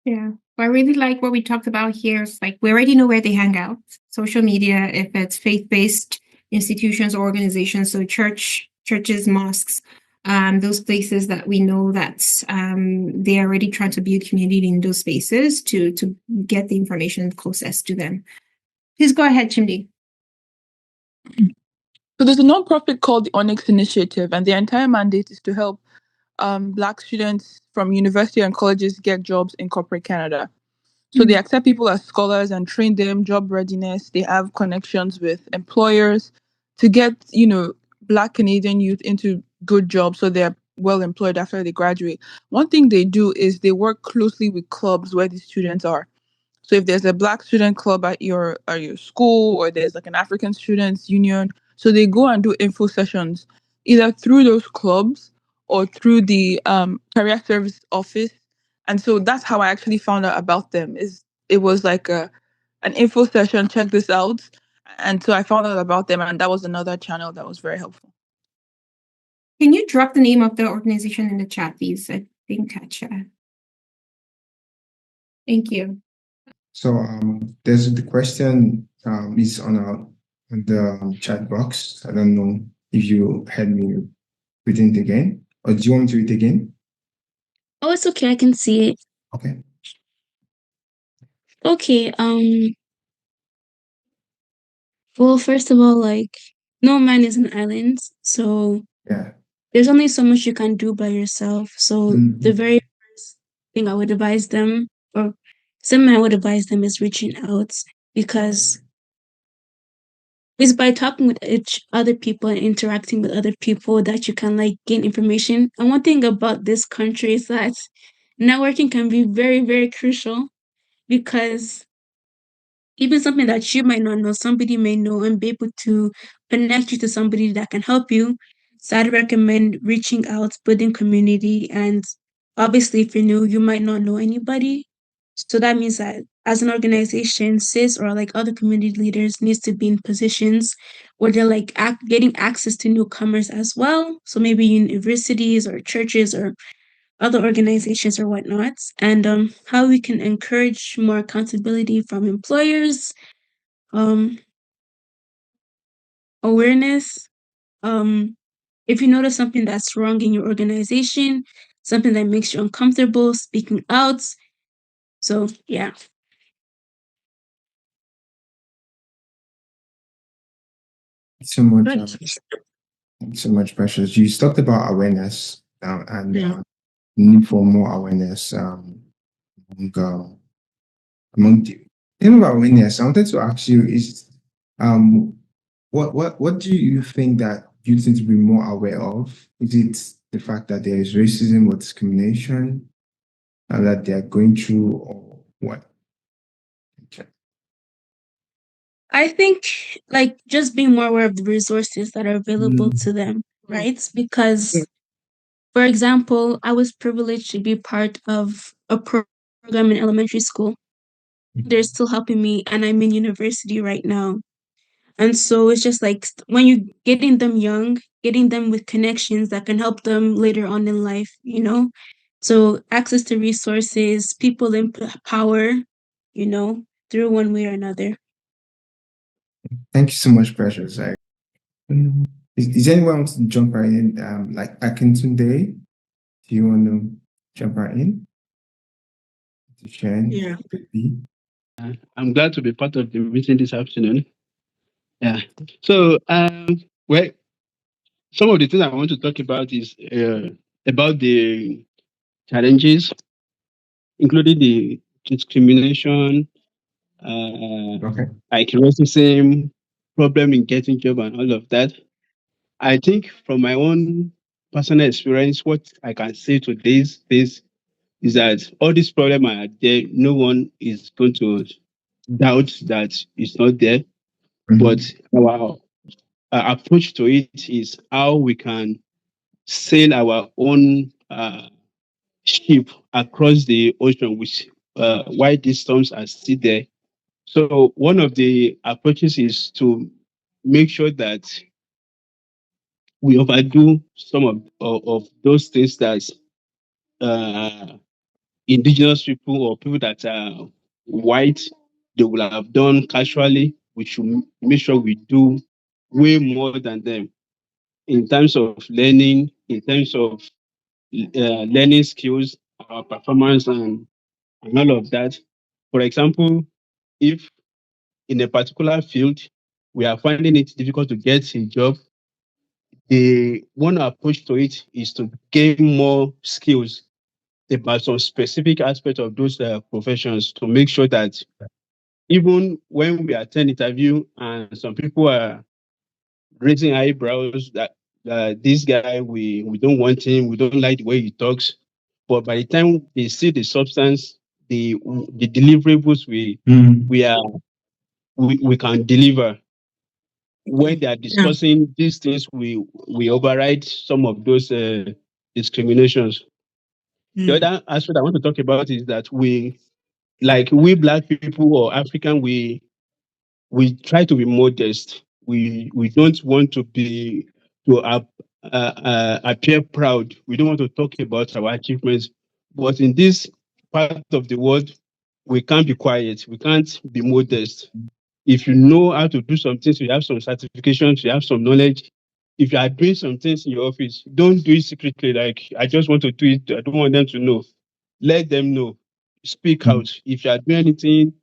Yeah, I really like what we talked about here. It's like we already know where they hang out. Social media, if it's faith-based institutions or organizations, so churches, mosques, those places that we know that they're already trying to build community in those spaces to get the information closest to them. Please go ahead, Chimdi. So there's a nonprofit called the Onyx Initiative, and their entire mandate is to help Black students from university and colleges get jobs in corporate Canada. So they accept people as scholars and train them, job readiness. They have connections with employers to get, Black Canadian youth into good jobs so they're well employed after they graduate. One thing they do is they work closely with clubs where the students are. So if there's a Black student club at your school, or there's like an African students union, so they go and do info sessions either through those clubs or through the career service office. And so that's how I actually found out about them. It was like an info session, check this out. And so I found out about them, and that was another channel that was very helpful. Can you drop the name of the organization in the chat, please? I didn't catch that. Thank you. So there's the question is on the chat box. I don't know if you had me reading it again, or do you want me to read it again? Oh, it's okay. I can see it. Okay. Okay. Well, first of all, no man is an island, so Yeah. there's only so much you can do by yourself. So the very first thing I would advise them, or something I would advise them, is reaching out, because it's by talking with other people and interacting with other people that you can gain information. And one thing about this country is that networking can be very, very crucial, because even something that you might not know, somebody may know and be able to connect you to somebody that can help you. So I'd recommend reaching out, building community, and obviously if you're new, you might not know anybody. So that means that as an organization, CIS or other community leaders needs to be in positions where they're getting access to newcomers as well. So maybe universities or churches or other organizations or whatnot, and how we can encourage more accountability from employers, awareness. If you notice something that's wrong in your organization, something that makes you uncomfortable, speaking out, So yeah. So much. Right. Thanks so much, Precious. You talked about awareness and Yeah. need for more awareness among, among the thing about awareness. I wanted to ask you is what do you think that youth need to be more aware of? Is it the fact that there is racism or discrimination that they are going through, or what? Okay. I think like just being more aware of the resources that are available to them, right? Because, for example, I was privileged to be part of a program in elementary school. They're still helping me, and I'm in university right now. And so it's just like when you're getting them young, getting them with connections that can help them later on in life, you know? So access to resources, people in power, you know, through one way or another. Thank you so much, Precious. Is anyone wants to jump right in? Like Atkinson Day, do you want to jump right in to share? Yeah. I'm glad to be part of the meeting this afternoon. Yeah. So, well, some of the things I want to talk about is about the challenges, including the discrimination, Okay. like racism, problem in getting job, and all of that. I think from my own personal experience, what I can say to this is that all these problems are there. No one is going to doubt that it's not there. But our approach to it is how we can sail our own ship across the ocean, which while these storms are still there. So one of the approaches is to make sure that we overdo some of those things that uh, indigenous people or people that are white they will have done casually. We should make sure we do way more than them in terms of learning, in terms of learning skills, our performance, and all of that. For example, if in a particular field we are finding it difficult to get a job, the one approach to it is to gain more skills about some specific aspect of those professions to make sure that even when we attend interview and some people are raising eyebrows that this guy we don't want him, we don't like the way he talks, but by the time they see the substance, the deliverables we can deliver. When they are Yeah. discussing these things, we override some of those discriminations. The other aspect I want to talk about is that we black people or African, we try to be modest. We don't want to appear proud. We don't want to talk about our achievements. But in this part of the world, we can't be quiet. We can't be modest. If you know how to do some things, you have some certifications, you have some knowledge. If you are doing some things in your office, don't do it secretly. Like I just want to do it. I don't want them to know. Let them know. Speak out. If you are doing anything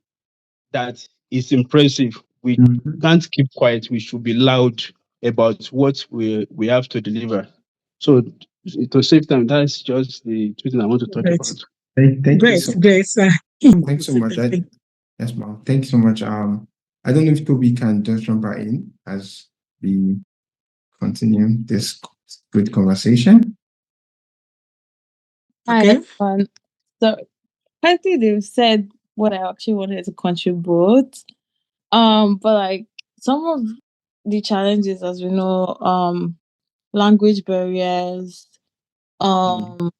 that is impressive. We can't keep quiet. We should be loud about what we have to deliver. So to save time, that's just the two things I want to talk Great. about. Thank you Great. so Great. Thanks so much. Yes, ma'am. Thank you so much. I don't know if Toby can just jump right in as we continue this good conversation. Hi, Okay. everyone. So I think they've said what I actually wanted to contribute. But like some of the challenges, as we know, language barriers, um,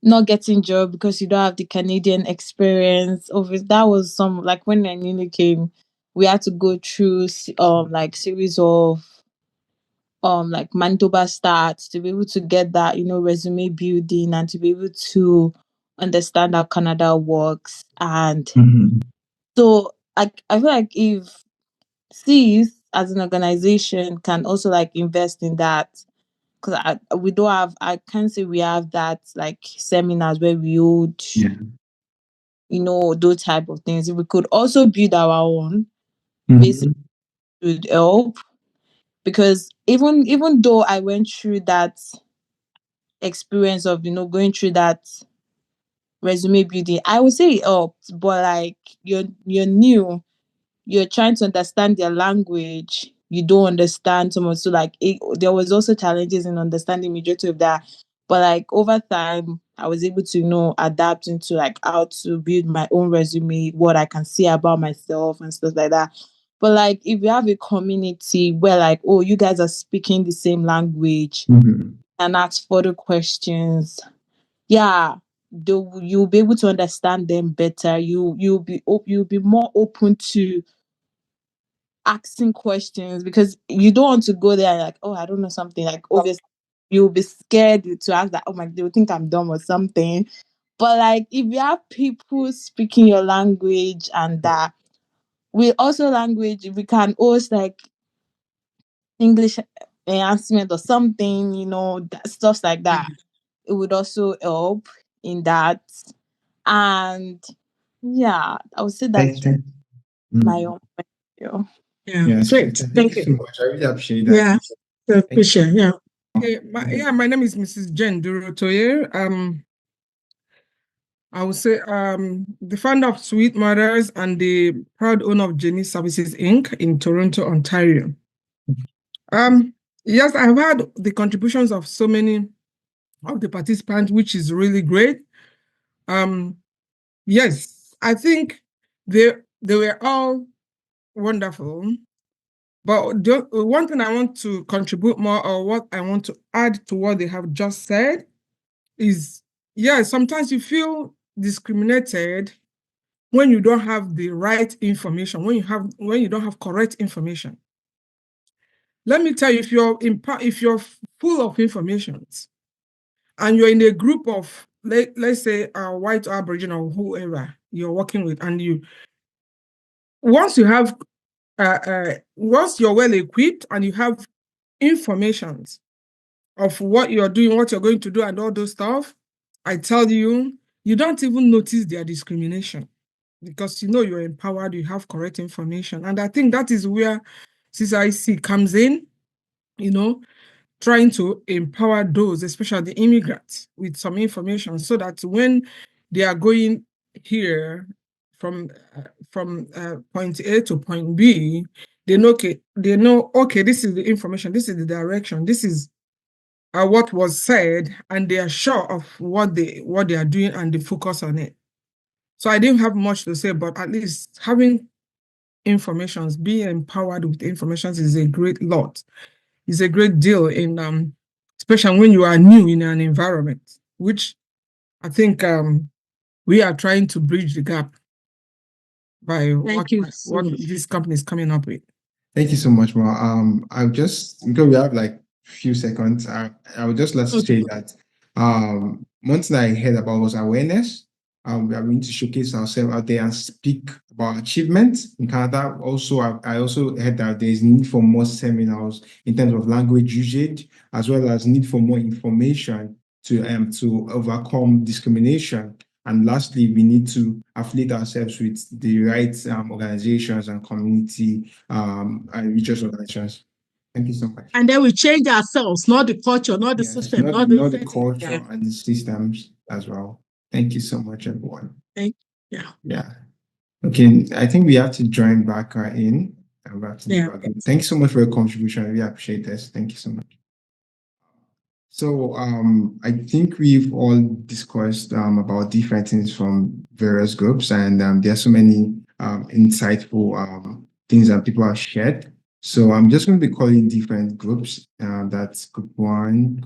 not getting job because you don't have the Canadian experience. That was some like when I newly came, we had to go through like series of like Manitoba stats to be able to get that, resume building and to be able to understand how Canada works. And so I feel like if CIS as an organization can also like invest in that, because we don't have, I can't say we have that like seminars where we would, those type of things. If we could also build our own, basically would help. Because even though I went through that experience of going through that resume building, I would say it helped. But like you're new, you're trying to understand their language, you don't understand so much. So like there was also challenges in understanding majority of that. But like over time, I was able to adapt into like how to build my own resume, what I can say about myself and stuff like that. But like if you have a community where like, oh, you guys are speaking the same language and ask further questions, yeah, you'll be able to understand them better. You'll be more open to asking questions, because you don't want to go there and like, oh, I don't know something. Like obviously you'll be scared to ask that. Oh my, they'll think I'm dumb or something. But like if you have people speaking your language, and that we also language, if we can host like English enhancement or something, stuff like that, it would also help in that. And yeah, I would say that's my own point of view. Yeah, great. Thank you so much. I really appreciate that. Yeah, so appreciate. Yeah. My name is Mrs. Jen Durotoye. I would say the founder of Sweet Mothers and the proud owner of Jenny Services Inc. in Toronto, Ontario. Yes, I've had the contributions of so many of the participants, which is really great. Yes, I think they were all wonderful. But the one thing I want to contribute more, or what I want to add to what they have just said, is, yeah, sometimes you feel discriminated when you don't have the right information, when you don't have correct information. Let me tell you, if you're full of information and you're in a group of, let's say, a white or Aboriginal or whoever you're working with, and once you're well equipped and you have information of what you're doing, what you're going to do, and all those stuff, I tell you, you don't even notice their discrimination, because you're empowered, you have correct information. And I think that is where CCIC comes in, trying to empower those, especially the immigrants, with some information, so that when they are going here from point A to point B, they know, okay, this is the information, this is the direction, this is what was said, and they are sure of what they are doing, and they focus on it. So I didn't have much to say, but at least having informations, being empowered with informations is a great lot. It's a great deal in especially when you are new in an environment, which I think we are trying to bridge the gap by what this company is coming up with. Thank you so much, Ma. I'll just, because we have like few seconds, I would just like to say that one thing I heard about was awareness. We are going to showcase ourselves out there and speak about achievements in Canada. Also, I also heard that there is need for more seminars in terms of language usage, as well as need for more information to overcome discrimination. And lastly, we need to affiliate ourselves with the right organizations and community and religious organizations. Thank you so much. And then we change ourselves, not the culture, not the system, not the culture and the systems as well. Thank you so much, everyone. Yeah. Okay, I think we have to join back in. Thank you so much for your contribution. I really appreciate this. Thank you so much. So I think we've all discussed about different things from various groups, and there are so many insightful things that people have shared. So I'm just going to be calling different groups. That's group one,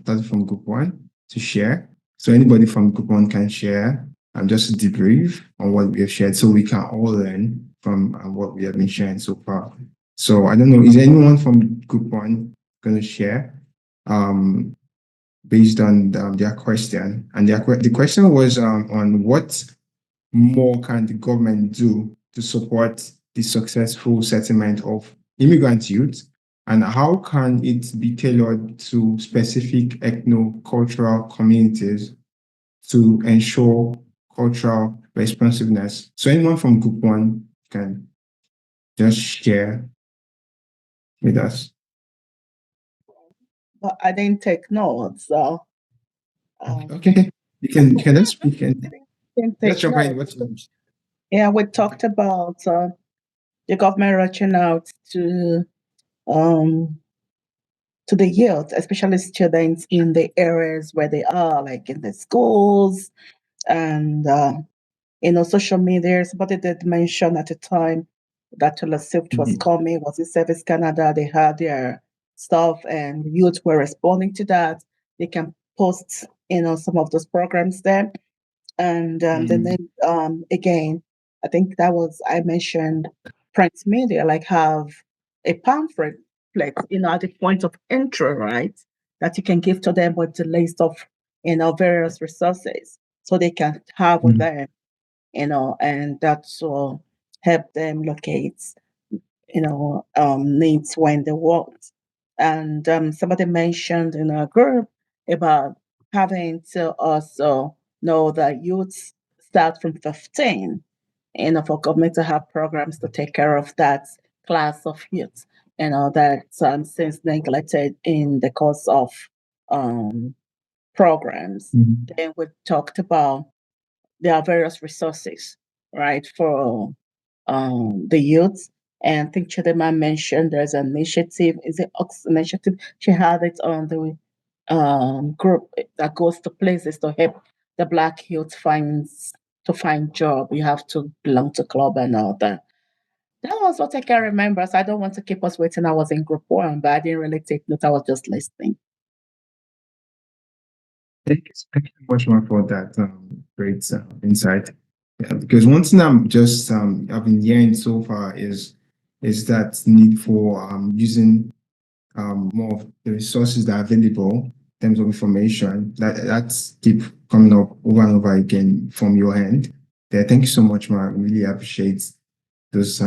starting from group one to share. So anybody from group one can share just a debrief on what we have shared, so we can all learn from what we have been sharing so far. So I don't know, is anyone from group one going to share? Based on their question, and the question was on what more can the government do to support the successful settlement of immigrant youth and how can it be tailored to specific ethno-cultural communities to ensure cultural responsiveness? So anyone from Group 1 can just share with us. But I didn't take notes, so Okay, you can then speak and didn't let's take jump right in. notes. Yeah, we talked about the government reaching out um to the youth, especially students in the areas where they are, like in the schools and social media. Somebody did mention at the time that Taylor Swift was coming, was in Service Canada. They had their stuff, and youth were responding to that. They can post, some of those programs there. And then again, I think that was I mentioned print media, like have a pamphlet, at the point of entry, right? That you can give to them with the list of various resources, so they can have with them, and that will help them locate, needs when they want. And somebody mentioned in our group about having to also know that youth start from 15, for government to have programs to take care of that class of youth, that since neglected in the course of programs. Then we talked about there are various resources, right, for the youth. And I think Chidema mentioned there's an initiative. Is it Ox initiative? She had it on the group that goes to places to help the Black youth find job. You have to belong to club and all that. That was what I can remember. So I don't want to keep us waiting. I was in group 1, but I didn't really take note. I was just listening. Thank you so much more for that great insight. Yeah, because one thing I've been hearing so far is that need for using more of the resources that are available in terms of information. That's keep coming up over and over again from your end. Yeah, thank you so much, Mark. I really appreciate those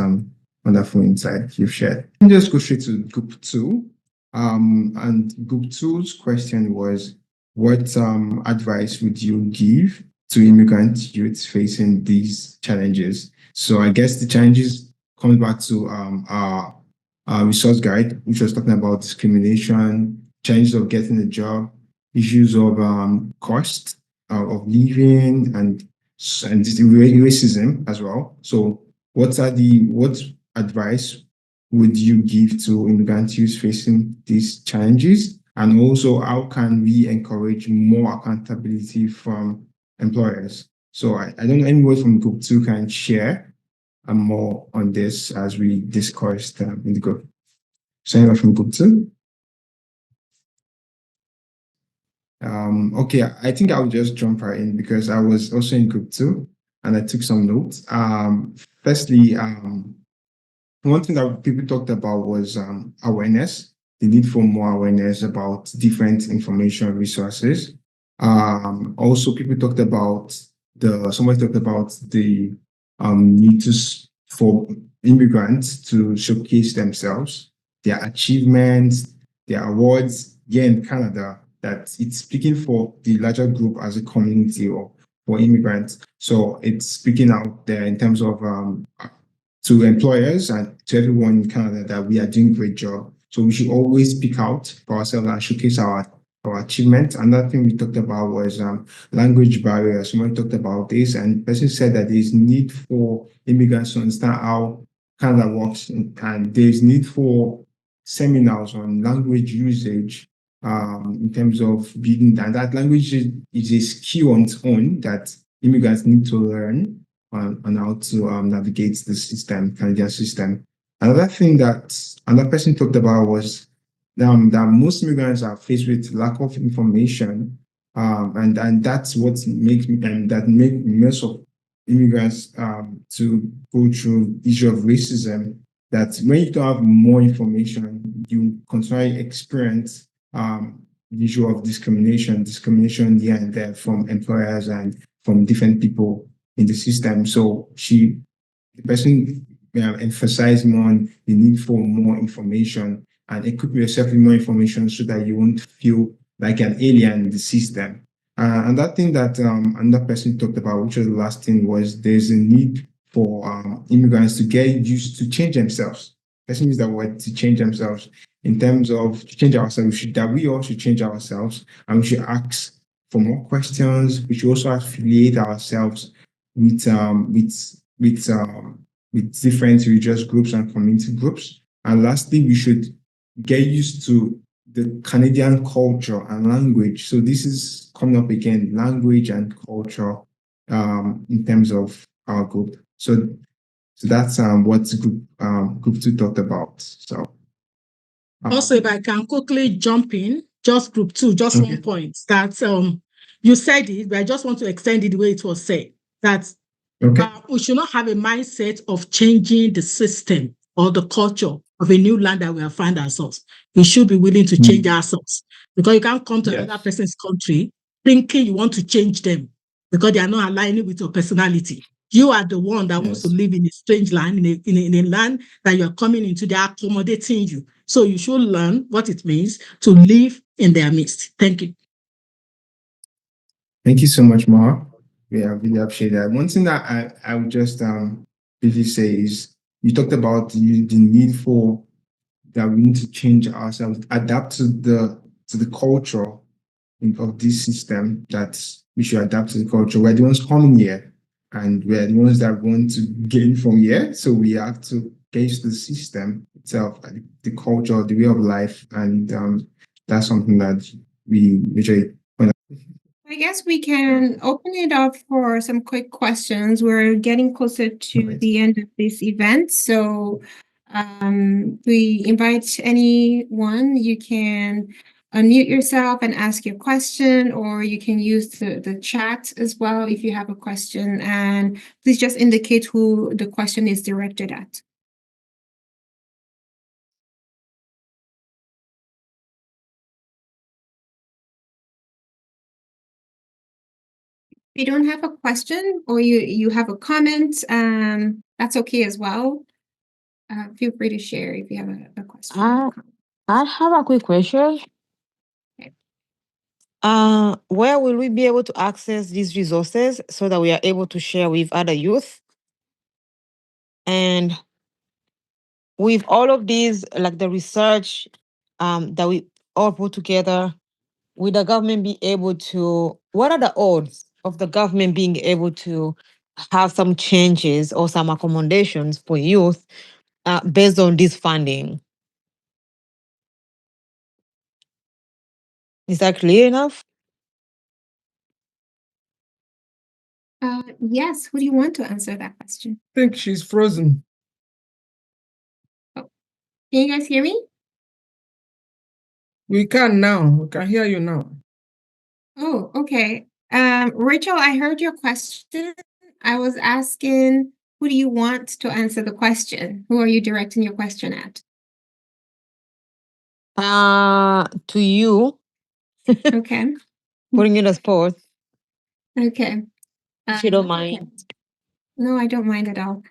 wonderful insights you've shared. Let me just go straight to Group 2. And Group 2's question was, what advice would you give to immigrant youth facing these challenges? So I guess the challenges comes back to our resource guide, which was talking about discrimination, challenges of getting a job, issues of cost of living, and racism as well. So what advice would you give to immigrant youth facing these challenges? And also, how can we encourage more accountability from employers? So I don't know, anyone from Group 2 can share more on this as we discussed in the group. So anyone from Group 2? Okay, I think I'll just jump right in because I was also in Group 2 and I took some notes. Firstly, one thing that people talked about was awareness, the need for more awareness about different information resources. Also, people talked about somebody talked about the need for immigrants to showcase themselves, their achievements, their awards here in Canada, that it's speaking for the larger group as a community or for immigrants. So it's speaking out there in terms of to employers and to everyone in Canada that we are doing a great job. So we should always speak out for ourselves and showcase our achievements. Another thing we talked about was language barriers. Someone talked about this, and the person said that there's need for immigrants to understand how Canada works, and there's need for seminars on language usage in terms of building that language is a skill on its own that immigrants need to learn on how to navigate the system, Canadian system. Another thing that another person talked about was that most immigrants are faced with lack of information, and that's what makes most of immigrants to go through issue of racism. That when you don't have more information, you continually experience the issue of discrimination here and there from employers and from different people in the system. So the person emphasized more on the need for more information and equip yourself with more information so that you won't feel like an alien in the system. And that thing that another person talked about, which was the last thing, was there's a need for immigrants to get used to change themselves. Person used that word, to change themselves, in terms of to change ourselves. That we all should change ourselves, and we should ask for more questions. We should also affiliate ourselves with different religious groups and community groups. And lastly, we should get used to the Canadian culture and language. So this is coming up again, language and culture, in terms of our group. So that's what group 2 talked about. So Also, if I can quickly jump in, just group 2, just Okay. one point that you said it, but I just want to extend it the way it was said. That okay. we should not have a mindset of changing the system or the culture of a new land that we have found ourselves. We should be willing to change ourselves, because you can't come to Yes. another person's country thinking you want to change them because they are not aligning with your personality. You are the one that wants to Yes. live in a strange land, in a land that you're coming into, they're accommodating you. So you should learn what it means to live in their midst. Thank you. Thank you so much, Ma. Yeah, I really appreciate that. One thing that I would just briefly say is, you talked about the need for that we need to change ourselves, adapt to the culture of this system, that we should adapt to the culture. We're the ones coming here, and we're the ones that want to gain from here. So we have to get used to the system itself, the culture, the way of life, and that's something that we usually. I guess we can open it up for some quick questions. We're getting closer to Right. the end of this event. So we invite anyone. You can unmute yourself and ask your question, or you can use the chat as well if you have a question. And please just indicate who the question is directed at. If you don't have a question, or you have a comment, that's okay as well. Feel free to share if you have a question. I have a quick question. Okay. Where will we be able to access these resources so that we are able to share with other youth? And with all of these, like the research that we all put together, will the government be able to, what are the odds of the government being able to have some changes or some accommodations for youth based on this funding? Is that clear enough? Yes, who do you want to answer that question? I think she's frozen. Can you guys hear me? We can now. We can hear you now. Oh, okay. Rachel, I heard your question. I was asking, who do you want to answer the question? Who are you directing your question at? To you, Okay. putting you on the spot, Okay. if you don't Okay. mind. No, I don't mind at all.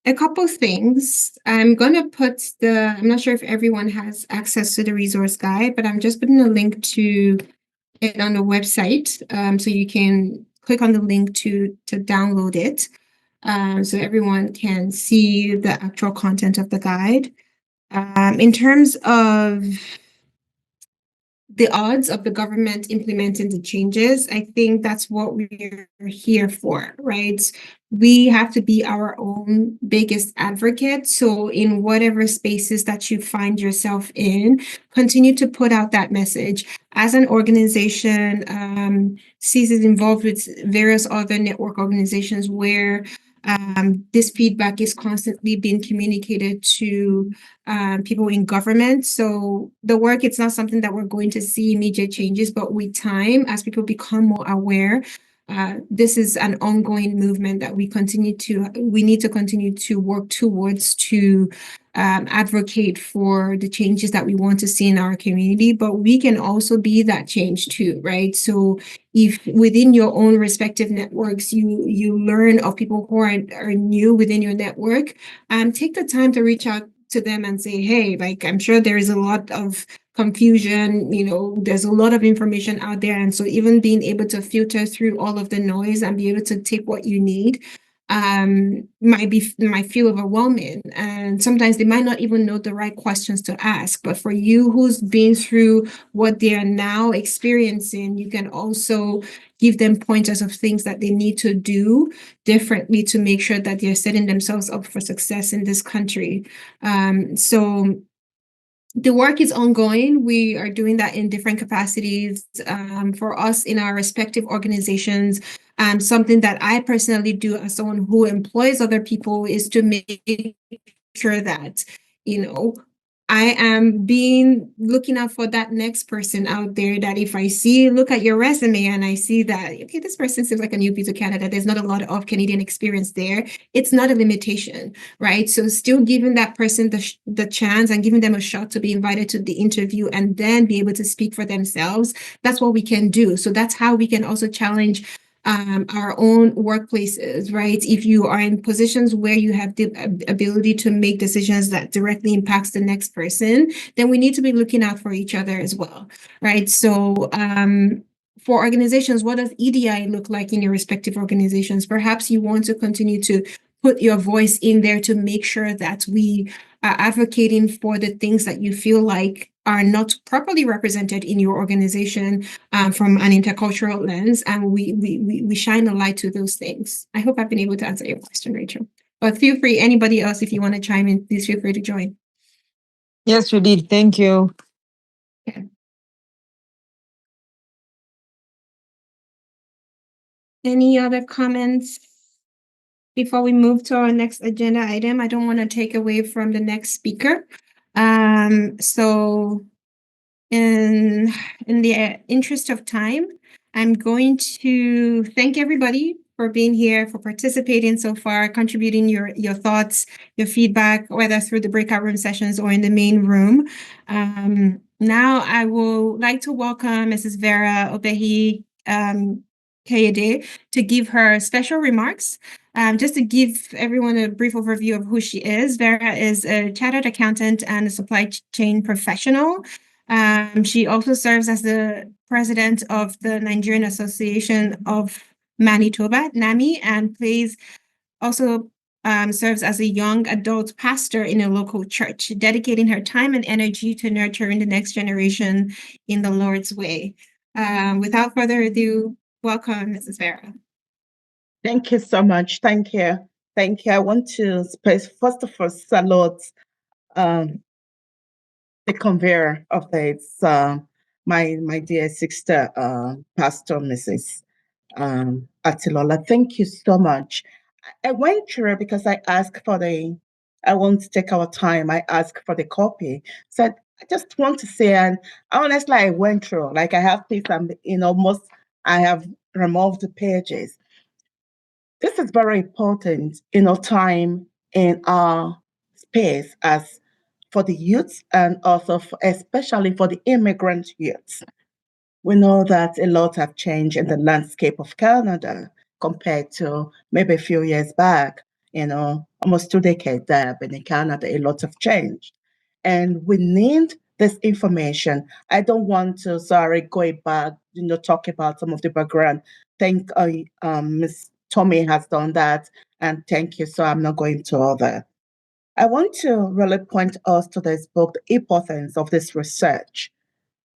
A couple things. I'm not sure if everyone has access to the resource guide, but I'm just putting a link to it on the website. So you can click on the link to download it. So everyone can see the actual content of the guide. In terms of the odds of the government implementing the changes, I think that's what we're here for, right? We have to be our own biggest advocate. So in whatever spaces that you find yourself in, continue to put out that message. As an organization, CEAS is involved with various other network organizations where this feedback is constantly being communicated to people in government. So the work, it's not something that we're going to see immediate changes, but with time, as people become more aware, this is an ongoing movement that we need to continue to work towards to advocate for the changes that we want to see in our community, but we can also be that change too, right? So if within your own respective networks, you learn of people who are new within your network, take the time to reach out to them and say, hey, like, I'm sure there is a lot of confusion, there's a lot of information out there. And so even being able to filter through all of the noise and be able to take what you need might feel overwhelming, and sometimes they might not even know the right questions to ask. But for you who's been through what they are now experiencing, you can also give them pointers of things that they need to do differently to make sure that they're setting themselves up for success in this country. So the work is ongoing. We are doing that in different capacities for us in our respective organizations. Something that I personally do as someone who employs other people is to make sure that, I am looking out for that next person out there, that if I look at your resume and I see that, okay, this person seems like a newbie to Canada, there's not a lot of Canadian experience there. It's not a limitation, right? So still giving that person the chance and giving them a shot to be invited to the interview and then be able to speak for themselves. That's what we can do. So that's how we can also challenge our own workplaces, right? If you are in positions where you have the ability to make decisions that directly impacts the next person, then we need to be looking out for each other as well, right? So for organizations, what does EDI look like in your respective organizations? Perhaps you want to continue to put your voice in there to make sure that we are advocating for the things that you feel like are not properly represented in your organization from an intercultural lens, and we shine a light to those things. I hope I've been able to answer your question, Rachel. But feel free, anybody else, if you want to chime in, please feel free to join. Yes, you did. Thank you. Okay. Any other comments before we move to our next agenda item? I don't want to take away from the next speaker. So in the interest of time, I'm going to thank everybody for being here, for participating so far, contributing your thoughts, your feedback, whether through the breakout room sessions or in the main room. Now I would like to welcome Mrs. Vera Obehi Kayede to give her special remarks. Just to give everyone a brief overview of who she is, Vera is a chartered accountant and a supply chain professional. She also serves as the president of the Nigerian Association of Manitoba, NAMI, and also serves as a young adult pastor in a local church, dedicating her time and energy to nurturing the next generation in the Lord's way. Without further ado, welcome, Mrs. Vera. Thank you so much. Thank you. Thank you. I want to first of all salute the conveyor of this, my dear sister, Pastor Mrs. Atilola. Thank you so much. I went through because I asked I want to take our time. I asked for the copy. So I just want to say, and honestly, I went through, like I have this, I have removed the pages. This is very important, time in our space as for the youth and also especially for the immigrant youths. We know that a lot have changed in the landscape of Canada compared to maybe a few years back. Almost 2 decades that I've been in Canada, a lot have changed. And we need this information. I don't want to, go back, talk about some of the background. Thank Ms. Tommy has done that, and thank you. So I'm not going to all that. I want to really point us to this book, the importance of this research.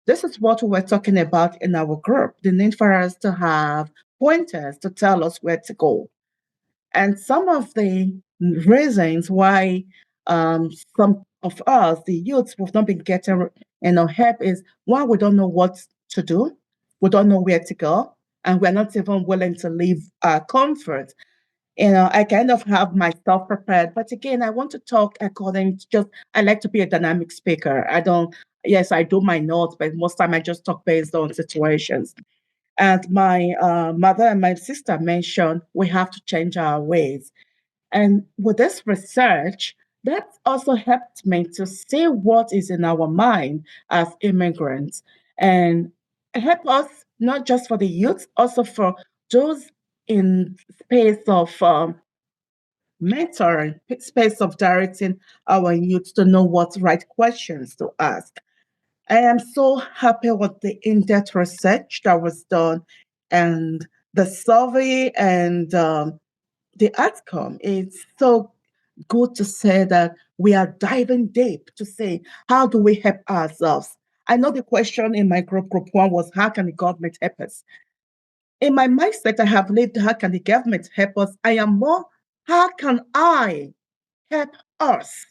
This is what we were talking about in our group, the need for us to have pointers to tell us where to go. And some of the reasons why some of us, the youths, we've not been getting help is one, we don't know what to do, we don't know where to go, and we're not even willing to leave our comfort. I kind of have myself prepared, but again, I want to talk according to I like to be a dynamic speaker. Yes, I do my notes, but most time I just talk based on situations. And my mother and my sister mentioned we have to change our ways. And with this research, that also helped me to see what is in our mind as immigrants and help us not just for the youth, also for those in space of mentoring, space of directing our youth to know what right questions to ask. I am so happy with the in-depth research that was done and the survey and the outcome. It's so good to say that we are diving deep to say, how do we help ourselves? I know the question in my group one was, how can the government help us? In my mindset, I have lived, how can the government help us? I am more, how can I help us?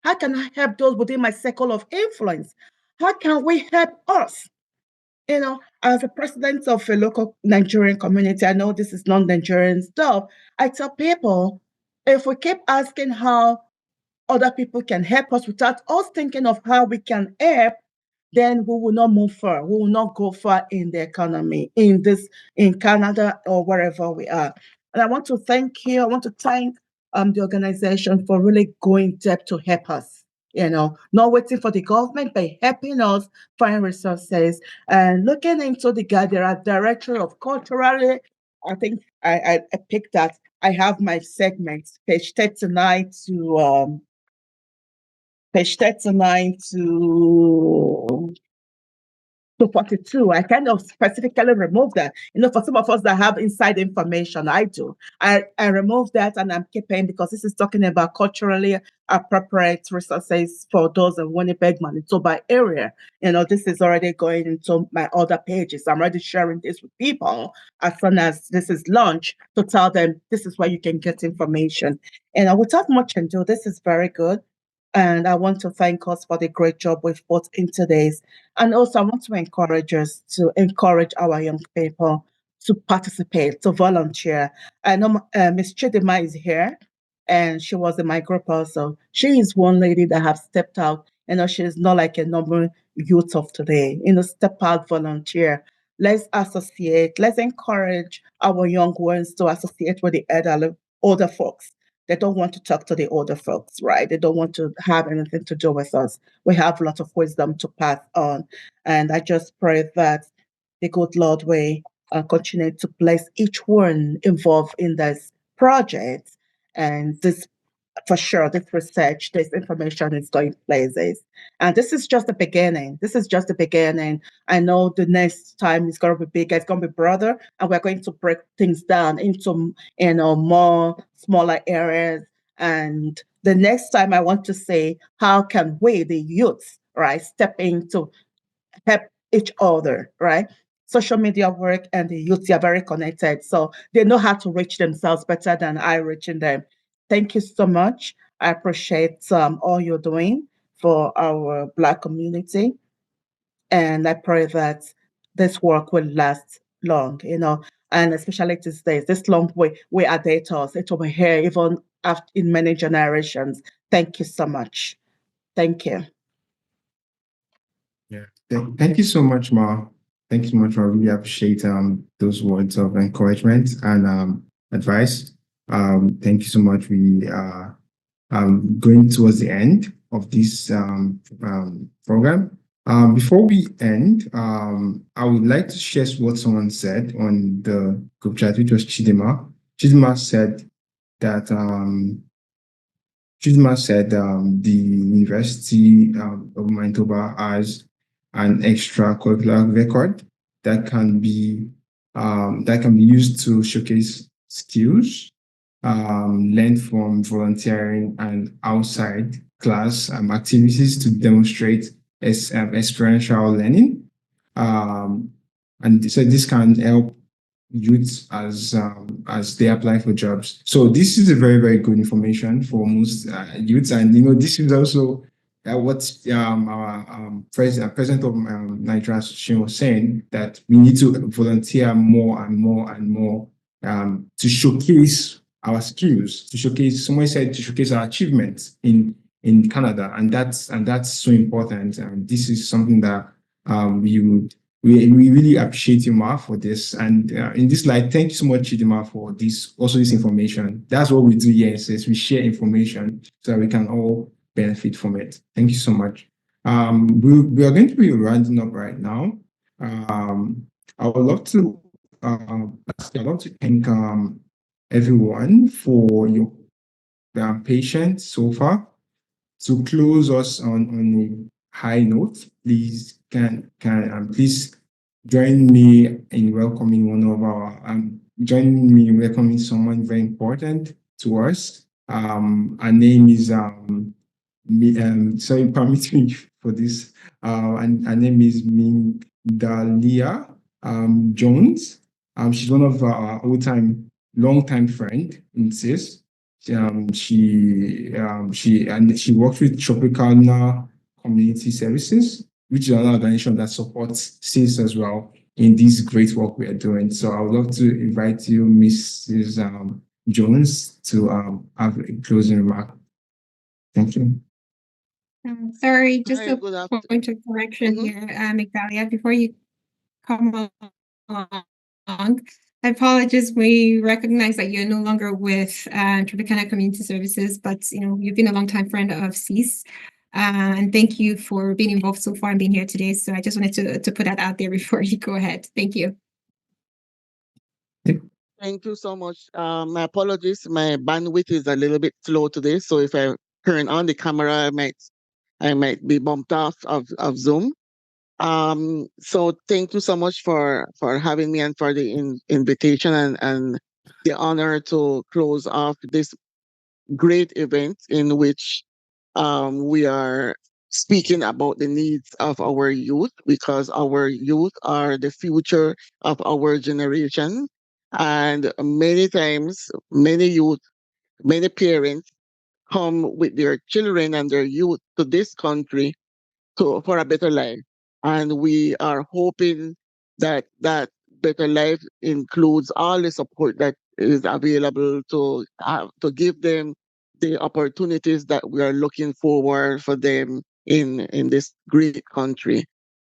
How can I help those within my circle of influence? How can we help us? As a president of a local Nigerian community, I know this is non-Nigerian stuff. I tell people, if we keep asking how other people can help us without us thinking of how we can help, then we will not move far. We will not go far in the economy, in Canada or wherever we are. And I want to thank you. I want to thank the organization for really going depth to help us. Not waiting for the government, but helping us find resources and looking into the director of culturally. I think I picked that. I have my segments, page 39 to page 39 to 42. I kind of specifically removed that. For some of us that have inside information, I do. I remove that and I'm keeping because this is talking about culturally appropriate resources for those in Winnipeg, Manitoba area. This is already going into my other pages. I'm already sharing this with people as soon as this is launched to tell them this is where you can get information. And without much ado, this is very good. And I want to thank us for the great job we've put into this. And also, I want to encourage us to encourage our young people to participate, to volunteer. I know Miss Chidima is here, and she was in my group also. She is one lady that have stepped out. She is not like a normal youth of today. Step out, volunteer. Let's associate. Let's encourage our young ones to associate with the older folks. They don't want to talk to the older folks, right? They don't want to have anything to do with us. We have a lot of wisdom to pass on. And I just pray that the good Lord will continue to bless each one involved in this project. And this, for sure, this research, this information is going places. And this is just the beginning. This is just the beginning. I know the next time is going to be bigger, it's going to be broader, and we're going to break things down into, more smaller areas. And the next time I want to say, how can we, the youth, right, step in to help each other, right? Social media work and the youth are very connected. So they know how to reach themselves better than I reaching them. Thank you so much. I appreciate all you're doing for our Black community. And I pray that this work will last long, and especially these days, this long way we are daters. It will be here even after in many generations. Thank you so much. Thank you. Yeah. Thank you so much, Ma. Thank you so much, Ma. I really appreciate those words of encouragement and advice. Thank you so much. We are going towards the end of this program. Before we end, I would like to share what someone said on the group chat, which was Chidima. Chidima said that the University of Manitoba has an extracurricular record that can be used to showcase skills learned from volunteering and outside class activities to demonstrate experiential learning. And so this can help youth as they apply for jobs. So this is a very, very good information for most youths. And this is also what our president of Nigeria Association was saying, that we need to volunteer more and more and more to showcase our skills, someone said to showcase our achievements in Canada, and that's so important. And this is something that we really appreciate you, Ma, for this. And in this light, thank you so much, Chidima, for this information. That's what we do here. Is we share information so that we can all benefit from it. Thank you so much. We are going to be rounding up right now. I would love to thank everyone for your patient so far. To close us on a high note, please please join me in welcoming join me in welcoming someone very important to us. Her name is sorry, permit me for this. And her name is Mindalia Jones. She's one of our long-time friend in CIS. She works with Tropicana Community Services, which is another organization that supports CIS as well in this great work we are doing. So I would love to invite you, Mrs. Jones, to have a closing remark. Thank you. Sorry, just Hi, a good afternoon. point of correction here, Migdalia, before you come along. I apologize. We recognize that you're no longer with Tropicana Community Services, but you've been a long-time friend of CIS. And thank you for being involved so far and being here today. So I just wanted to put that out there before you go ahead. Thank you. Thank you so much. My apologies. My bandwidth is a little bit slow today, so if I turn on the camera, I might be bumped off of Zoom. So thank you so much for having me and for the invitation and the honor to close off this great event in which we are speaking about the needs of our youth, because our youth are the future of our generation. And many times, many youth, many parents come with their children and their youth to this country for a better life. And we are hoping that that better life includes all the support that is available to give them the opportunities that we are looking forward for them in this great country.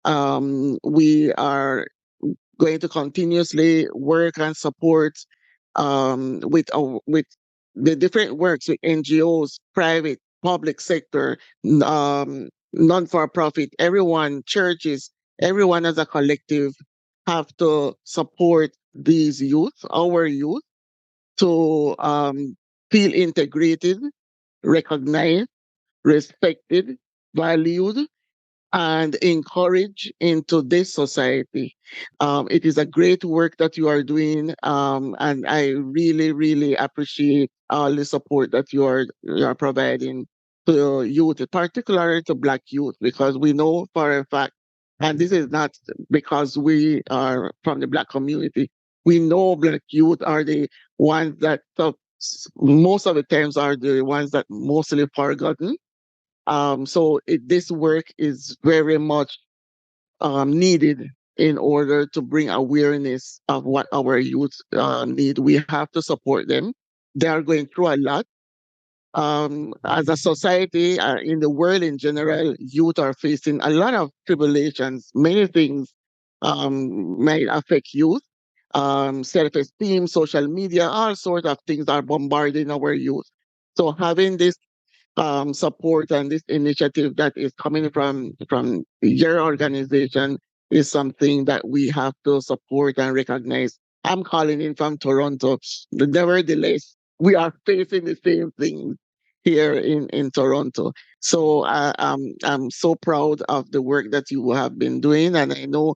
We are going to continuously work and support with the different works with NGOs, private, public sector, non-for-profit, everyone, churches, everyone as a collective have to support these youth, our youth, to feel integrated, recognized, respected, valued, and encourage into this society. It is a great work that you are doing, and I really, really appreciate all the support that you are providing to youth, particularly to Black youth, because we know for a fact, and this is not because we are from the Black community, we know Black youth are the ones that most of the times are the ones that mostly forgotten. So this work is very much needed in order to bring awareness of what our youth need. We have to support them. They are going through a lot. As a society, in the world in general, youth are facing a lot of tribulations. Many things might affect youth. Self-esteem, social media, all sorts of things are bombarding our youth. So having this support and this initiative that is coming from your organization is something that we have to support and recognize. I'm calling in from Toronto. Nevertheless, we are facing the same thing here in Toronto. So I'm so proud of the work that you have been doing, and I know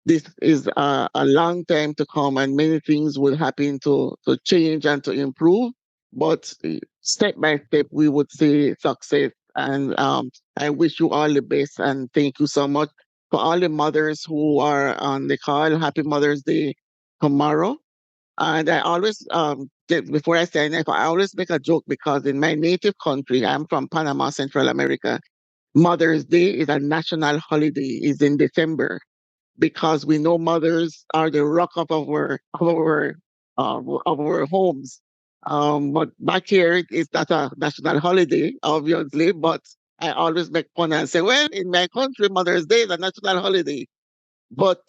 this is a long time to come and many things will happen to change and to improve. But step by step, we would see success. And I wish you all the best and thank you so much for all the mothers who are on the call. Happy Mother's Day tomorrow. And I always, before I say anything, I always make a joke because in my native country, I'm from Panama, Central America. Mother's Day is a national holiday, is in December, because we know mothers are the rock of our homes. But back here, it's not a national holiday, obviously. But I always make fun and say, well, in my country, Mother's Day is a national holiday. But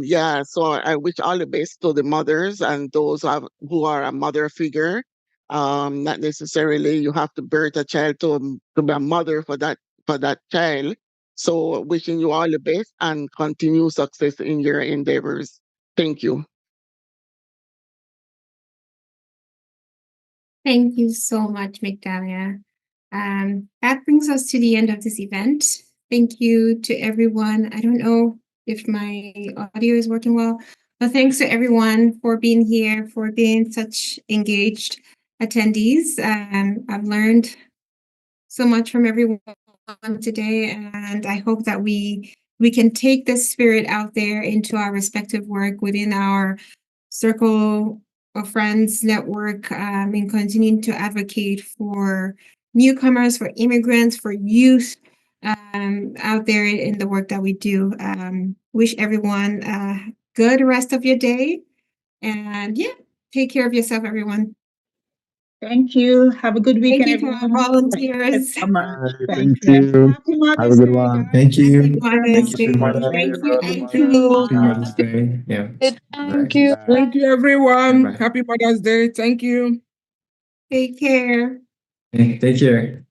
yeah, so I wish all the best to the mothers and those who are a mother figure. Not necessarily you have to birth a child to be a mother for that child. So wishing you all the best and continue success in your endeavors. Thank you. Thank you so much, Migdalia. That brings us to the end of this event. Thank you to everyone. I don't know if my audio is working well, but thanks to everyone for being here, for being such engaged attendees. I've learned so much from everyone today, and I hope that we can take this spirit out there into our respective work within our circle of friends network, in continuing to advocate for newcomers, for immigrants, for youth out there in the work that we do. Wish everyone a good rest of your day, and yeah, take care of yourself, everyone. Thank you. Have a good weekend, Thank you to our everyone. volunteers. So much. Thank you. Happy Mother's Have a good Day, one. guys. Thank you. Happy Mother's Thank you so much. Thank you. Thank you. Happy Mother's Day. Yeah. Thank you. Thank you, everyone. Bye. Happy Mother's Day. Thank you. Take care. Take care.